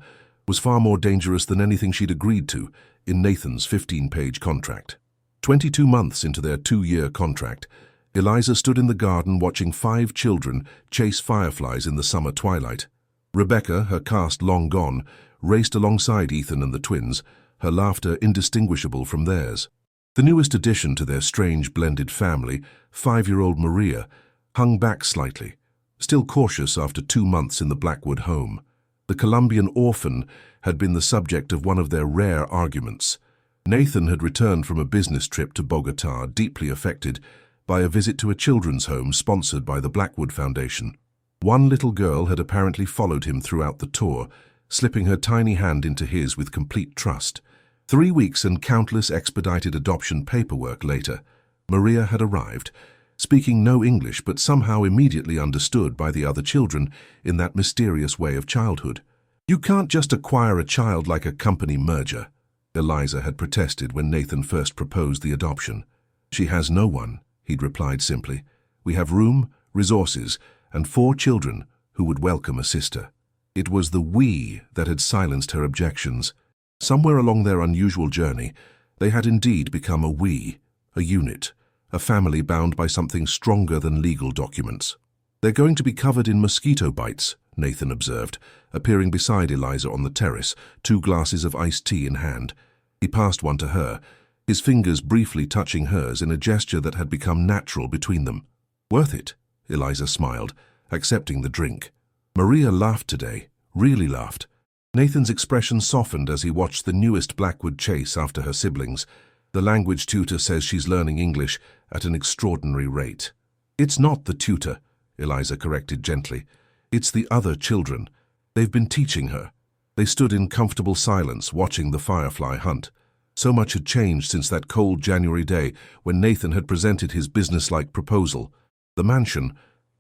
was far more dangerous than anything she'd agreed to in Nathan's 15-page contract. 22 months into their 2-year contract, Eliza stood in the garden watching 5 children chase fireflies in the summer twilight. Rebecca, her caste long gone, raced alongside Ethan and the twins, her laughter indistinguishable from theirs. The newest addition to their strange blended family, 5-year-old Maria, hung back slightly, still cautious after 2 months in the Blackwood home. The Colombian orphan had been the subject of one of their rare arguments. Nathan had returned from a business trip to Bogotá, deeply affected by a visit to a children's home sponsored by the Blackwood Foundation. One little girl had apparently followed him throughout the tour, slipping her tiny hand into his with complete trust. 3 weeks and countless expedited adoption paperwork later, Maria had arrived, speaking no English but somehow immediately understood by the other children in that mysterious way of childhood. "You can't just acquire a child like a company merger," Eliza had protested when Nathan first proposed the adoption. "She has no one," he'd replied simply. "We have room, resources, and 4 children who would welcome a sister." It was the "we" that had silenced her objections. Somewhere along their unusual journey, they had indeed become a "we," a unit, a family bound by something stronger than legal documents. "They're going to be covered in mosquito bites," Nathan observed, appearing beside Eliza on the terrace, 2 glasses of iced tea in hand. He passed one to her, his fingers briefly touching hers in a gesture that had become natural between them. "Worth it," Eliza smiled, accepting the drink. Maria laughed today, really laughed. Nathan's expression softened as he watched the newest Blackwood chase after her siblings. The language tutor says she's learning English at an extraordinary rate. "It's not the tutor," Eliza corrected gently. "It's the other children. They've been teaching her." They stood in comfortable silence, watching the firefly hunt. So much had changed since that cold January day when Nathan had presented his business-like proposal. The mansion,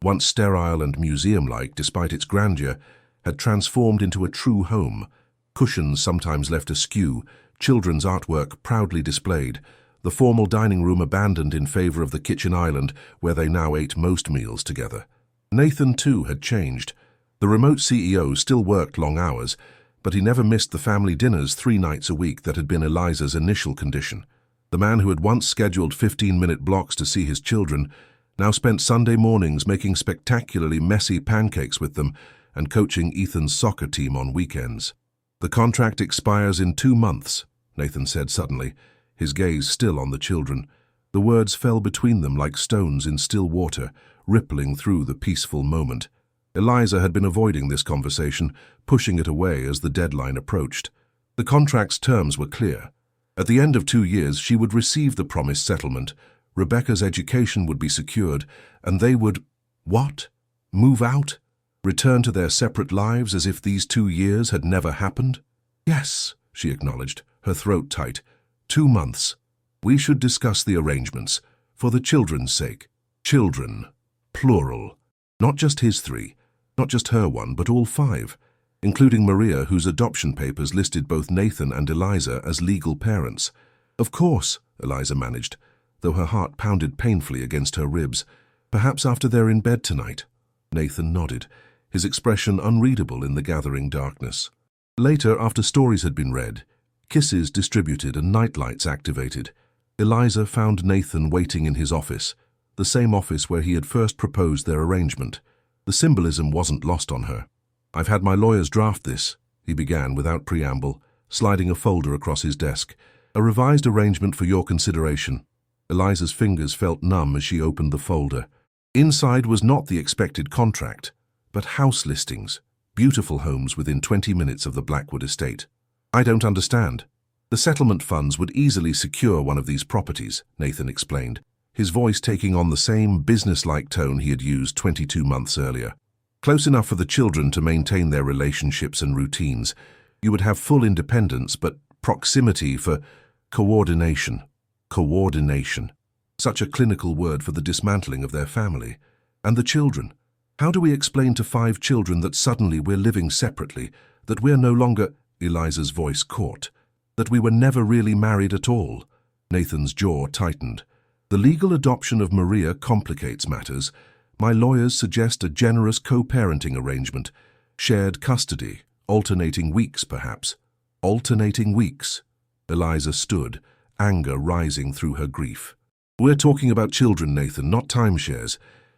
once sterile and museum-like despite its grandeur, had transformed into a true home. Cushions sometimes left askew, children's artwork proudly displayed, the formal dining room abandoned in favor of the kitchen island where they now ate most meals together. Nathan, too, had changed. The remote CEO still worked long hours, but he never missed the family dinners 3 nights a week that had been Eliza's initial condition. The man who had once scheduled 15-minute blocks to see his children now spent Sunday mornings making spectacularly messy pancakes with them and coaching Ethan's soccer team on weekends. "The contract expires in 2 months, Nathan said suddenly, his gaze still on the children. The words fell between them like stones in still water, rippling through the peaceful moment. Eliza had been avoiding this conversation, pushing it away as the deadline approached. The contract's terms were clear. At the end of 2 years, she would receive the promised settlement, Rebecca's education would be secured, and they would— what? Move out? Return to their separate lives as if these 2 years had never happened? "Yes," she acknowledged, her throat tight. 2 months. "We should discuss the arrangements, for the children's sake." Children. Plural. Not just his 3, not just her 1, but all 5, including Maria, whose adoption papers listed both Nathan and Eliza as legal parents. "Of course," Eliza managed, though her heart pounded painfully against her ribs. "Perhaps after they're in bed tonight." Nathan nodded, his expression unreadable in the gathering darkness. Later, after stories had been read, kisses distributed and nightlights activated, Eliza found Nathan waiting in his office, the same office where he had first proposed their arrangement. The symbolism wasn't lost on her. "I've had my lawyers draft this," he began without preamble, sliding a folder across his desk. "A revised arrangement for your consideration." Eliza's fingers felt numb as she opened the folder. Inside was not the expected contract, but house listings, beautiful homes within 20 minutes of the Blackwood estate. "I don't understand." "The settlement funds would easily secure one of these properties," Nathan explained, his voice taking on the same business-like tone he had used 22 months earlier. "Close enough for the children to maintain their relationships and routines. You would have full independence, but proximity for coordination." Coordination. Such a clinical word for the dismantling of their family. And the children. How do we explain to 5 children that suddenly we're living separately, that we're no longer— Eliza's voice caught. That we were never really married at all. Nathan's jaw tightened. The legal adoption of Maria complicates matters. My lawyers suggest a generous co-parenting arrangement. Shared custody. Alternating weeks, perhaps. Alternating weeks. Eliza stood, anger rising through her grief. We're talking about children, Nathan, not timeshares.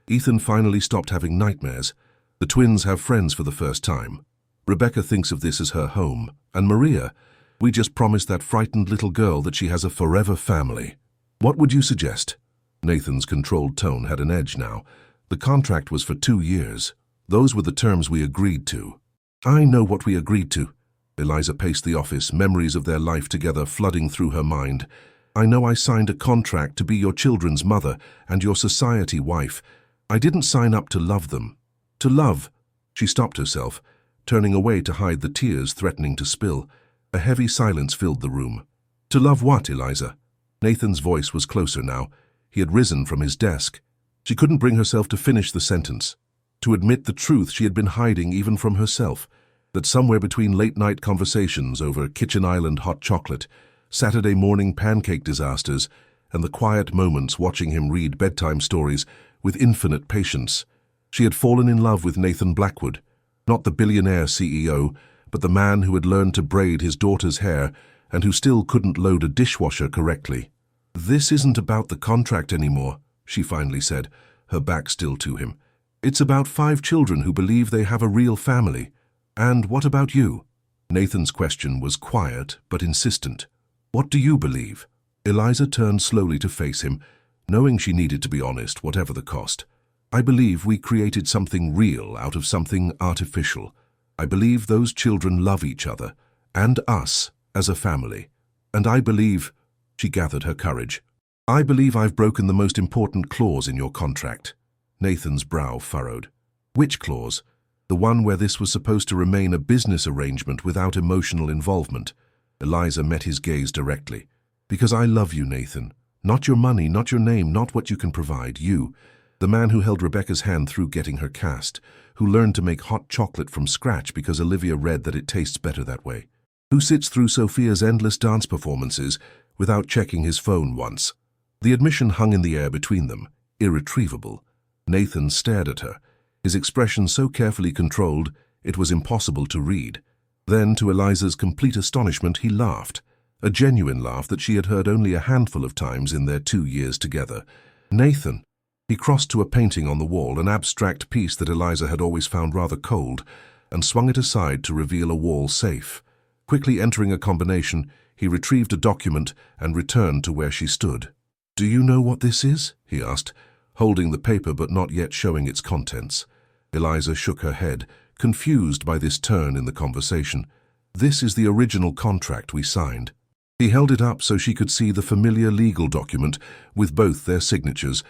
Ethan finally stopped having nightmares. The twins have friends for the first time. Rebecca thinks of this as her home. And Maria, we just promised that frightened little girl that she has a forever family. What would you suggest? Nathan's controlled tone had an edge now. The contract was for 2 years. Those were the terms we agreed to. I know what we agreed to. Eliza paced the office, memories of their life together flooding through her mind. I know I signed a contract to be your children's mother and your society wife. I didn't sign up to love them. To love. She stopped herself, turning away to hide the tears threatening to spill. A heavy silence filled the room. To love what, Eliza? Nathan's voice was closer now. He had risen from his desk. She couldn't bring herself to finish the sentence, to admit the truth she had been hiding even from herself, that somewhere between late-night conversations over Kitchen Island hot chocolate, Saturday morning pancake disasters, and the quiet moments watching him read bedtime stories with infinite patience, she had fallen in love with Nathan Blackwood, not the billionaire CEO, but the man who had learned to braid his daughter's hair and who still couldn't load a dishwasher correctly. This isn't about the contract anymore, she finally said, her back still to him. It's about 5 children who believe they have a real family. And what about you? Nathan's question was quiet but insistent. What do you believe? Eliza turned slowly to face him, knowing she needed to be honest, whatever the cost. I believe we created something real out of something artificial. I believe those children love each other, and us, as a family. And I believe, she gathered her courage, I believe I've broken the most important clause in your contract. Nathan's brow furrowed. Which clause? The one where this was supposed to remain a business arrangement without emotional involvement. Eliza met his gaze directly. Because I love you, Nathan. Not your money, not your name, not what you can provide. You, the man who held Rebecca's hand through getting her cast, who learned to make hot chocolate from scratch because Olivia read that it tastes better that way, who sits through Sophia's endless dance performances without checking his phone once. The admission hung in the air between them, irretrievable. Nathan stared at her, his expression so carefully controlled it was impossible to read. Then, to Eliza's complete astonishment, he laughed, a genuine laugh that she had heard only a handful of times in their 2 years together. Nathan. He crossed to a painting on the wall, an abstract piece that Eliza had always found rather cold, and swung it aside to reveal a wall safe. Quickly entering a combination, he retrieved a document and returned to where she stood. Do you know what this is? He asked, holding the paper but not yet showing its contents. Eliza shook her head, confused by this turn in the conversation. This is the original contract we signed. He held it up so she could see the familiar legal document with both their signatures.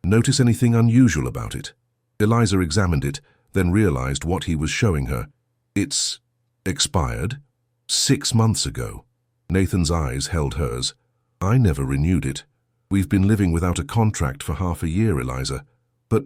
Notice anything unusual about it? Eliza examined it, then realized what he was showing her. It's expired? 6 months ago. Nathan's eyes held hers. I never renewed it. We've been living without a contract for half a year, Eliza. But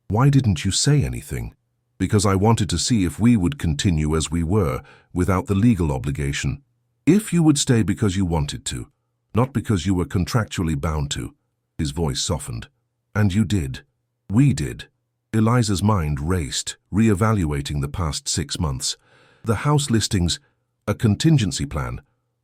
why didn't you say anything? Because I wanted to see if we would continue as we were, without the legal obligation. If you would stay because you wanted to, not because you were contractually bound to. His voice softened. And you did. We did. Eliza's mind raced, re-evaluating the past 6 months. The house listings, a contingency plan.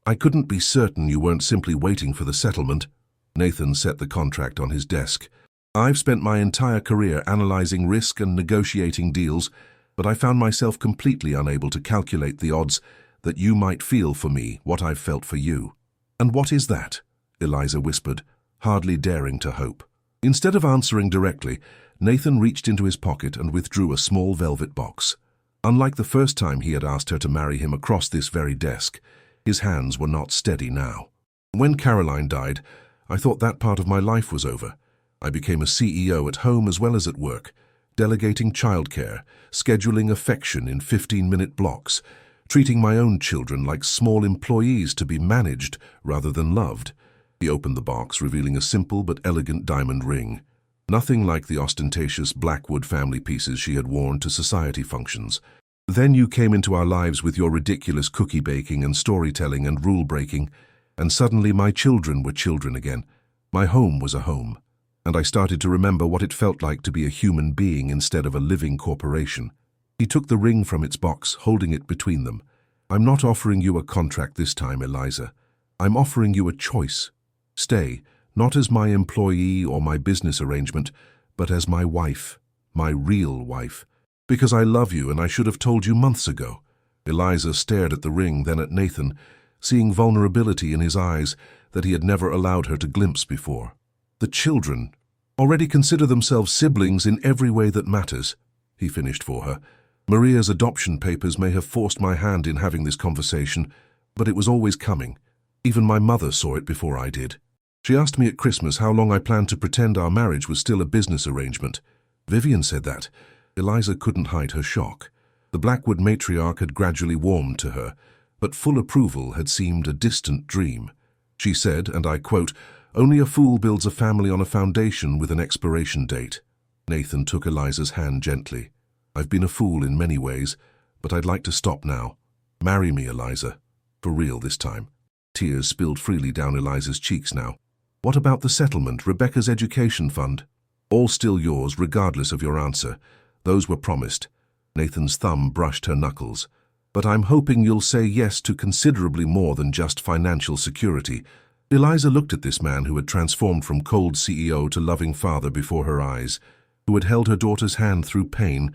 I couldn't be certain you weren't simply waiting for the settlement. Nathan set the contract on his desk. I've spent my entire career analyzing risk and negotiating deals, but I found myself completely unable to calculate the odds that you might feel for me what I've felt for you. And what is that? Eliza whispered, hardly daring to hope. Instead of answering directly, Nathan reached into his pocket and withdrew a small velvet box. Unlike the first time he had asked her to marry him across this very desk, his hands were not steady now. When Caroline died, I thought that part of my life was over. I became a CEO at home as well as at work, delegating childcare, scheduling affection in 15-minute blocks, treating my own children like small employees to be managed rather than loved. He opened the box, revealing a simple but elegant diamond ring. Nothing like the ostentatious Blackwood family pieces she had worn to society functions. Then you came into our lives with your ridiculous cookie baking and storytelling and rule breaking, and suddenly my children were children again. My home was a home, and I started to remember what it felt like to be a human being instead of a living corporation. He took the ring from its box, holding it between them. I'm not offering you a contract this time, Eliza. I'm offering you a choice. Stay, not as my employee or my business arrangement, but as my wife, my real wife. Because I love you and I should have told you months ago. Eliza stared at the ring, then at Nathan, seeing vulnerability in his eyes that he had never allowed her to glimpse before. The children already consider themselves siblings in every way that matters, he finished for her. Maria's adoption papers may have forced my hand in having this conversation, but it was always coming. Even my mother saw it before I did. She asked me at Christmas how long I planned to pretend our marriage was still a business arrangement. Vivian said that. Eliza couldn't hide her shock. The Blackwood matriarch had gradually warmed to her, but full approval had seemed a distant dream. She said, and I quote, "Only a fool builds a family on a foundation with an expiration date." Nathan took Eliza's hand gently. "I've been a fool in many ways, but I'd like to stop now. Marry me, Eliza. For real this time." Tears spilled freely down Eliza's cheeks now. "What about the settlement, Rebecca's education fund?" "All still yours, regardless of your answer. Those were promised." Nathan's thumb brushed her knuckles. "But I'm hoping you'll say yes to considerably more than just financial security." Eliza looked at this man who had transformed from cold CEO to loving father before her eyes, who had held her daughter's hand through pain,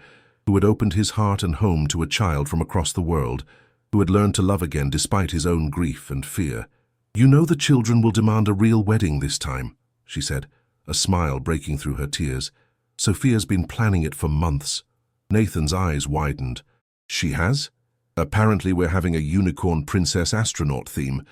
who had opened his heart and home to a child from across the world, who had learned to love again despite his own grief and fear. "You know the children will demand a real wedding this time," she said, a smile breaking through her tears. "Sophia's been planning it for months." Nathan's eyes widened. "She has? Apparently we're having a unicorn princess astronaut theme."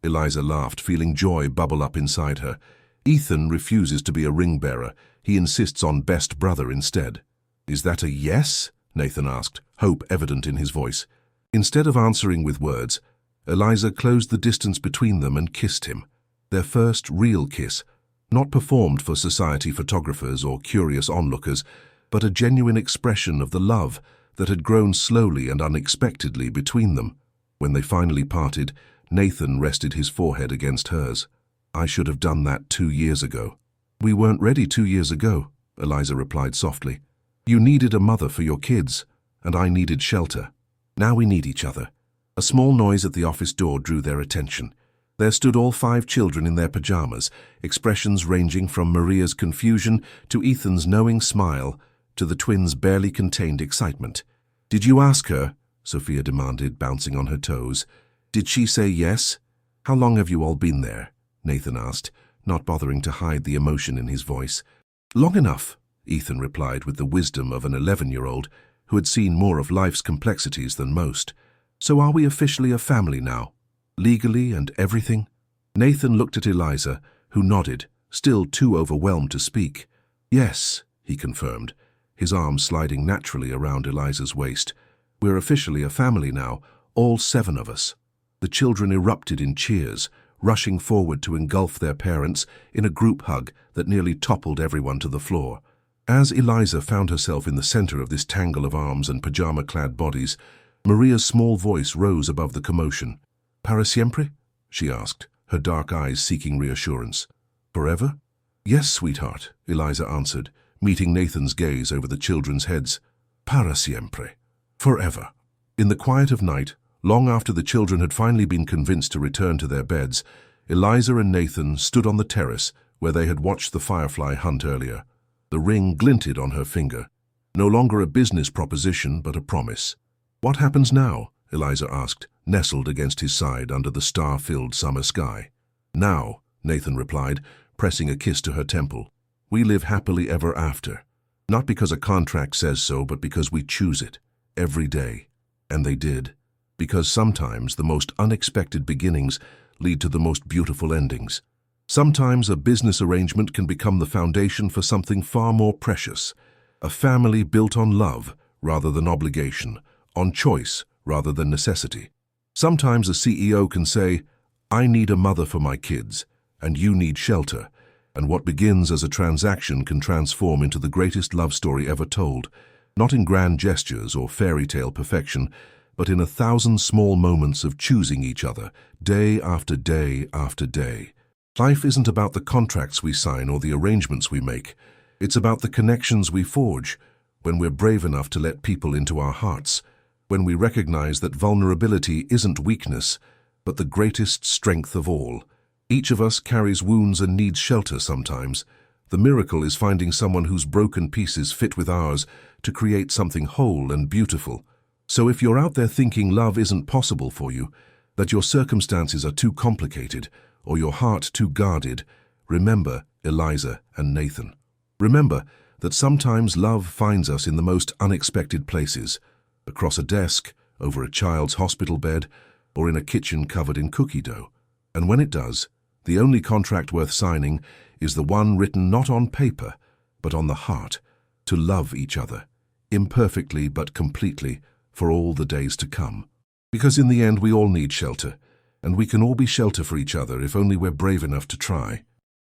Eliza laughed, feeling joy bubble up inside her. "Ethan refuses to be a ring bearer. He insists on best brother instead." "Is that a yes?" Nathan asked, hope evident in his voice. Instead of answering with words, Eliza closed the distance between them and kissed him. Their first real kiss, not performed for society photographers or curious onlookers, but a genuine expression of the love that had grown slowly and unexpectedly between them. When they finally parted, Nathan rested his forehead against hers. "I should have done that 2 years ago." "We weren't ready 2 years ago," Eliza replied softly. "You needed a mother for your kids, and I needed shelter. Now we need each other." A small noise at the office door drew their attention. There stood all 5 children in their pajamas, expressions ranging from Maria's confusion to Ethan's knowing smile to the twins' barely contained excitement. "Did you ask her?" Sophia demanded, bouncing on her toes. "Did she say yes?" "How long have you all been there?" Nathan asked, not bothering to hide the emotion in his voice. "Long enough," Ethan replied with the wisdom of an 11-year-old who had seen more of life's complexities than most. "So are we officially a family now? Legally and everything?" Nathan looked at Eliza, who nodded, still too overwhelmed to speak. "Yes," he confirmed, his arm sliding naturally around Eliza's waist. "We're officially a family now, all 7 of us." The children erupted in cheers, rushing forward to engulf their parents in a group hug that nearly toppled everyone to the floor. As Eliza found herself in the center of this tangle of arms and pajama-clad bodies, Maria's small voice rose above the commotion. "Para siempre?" she asked, her dark eyes seeking reassurance. "Forever?" "Yes, sweetheart," Eliza answered, meeting Nathan's gaze over the children's heads. "Para siempre. Forever." In the quiet of night, long after the children had finally been convinced to return to their beds, Eliza and Nathan stood on the terrace where they had watched the firefly hunt earlier. The ring glinted on her finger. No longer a business proposition, but a promise. "What happens now?" Eliza asked, nestled against his side under the star-filled summer sky. "Now," Nathan replied, pressing a kiss to her temple, "we live happily ever after. Not because a contract says so, but because we choose it. Every day." And they did. Because sometimes the most unexpected beginnings lead to the most beautiful endings. Sometimes a business arrangement can become the foundation for something far more precious. A family built on love rather than obligation, on choice rather than necessity. Sometimes a CEO can say, "I need a mother for my kids, and you need shelter," and what begins as a transaction can transform into the greatest love story ever told. Not in grand gestures or fairy tale perfection, but in 1,000 small moments of choosing each other, day after day after day. Life isn't about the contracts we sign or the arrangements we make. It's about the connections we forge when we're brave enough to let people into our hearts, when we recognize that vulnerability isn't weakness, but the greatest strength of all. Each of us carries wounds and needs shelter sometimes. The miracle is finding someone whose broken pieces fit with ours to create something whole and beautiful. So if you're out there thinking love isn't possible for you, that your circumstances are too complicated, or your heart too guarded, remember Eliza and Nathan. Remember that sometimes love finds us in the most unexpected places, across a desk, over a child's hospital bed, or in a kitchen covered in cookie dough. And when it does, the only contract worth signing is the one written not on paper, but on the heart, to love each other, imperfectly but completely, for all the days to come. Because in the end we all need shelter, and we can all be shelter for each other if only we're brave enough to try.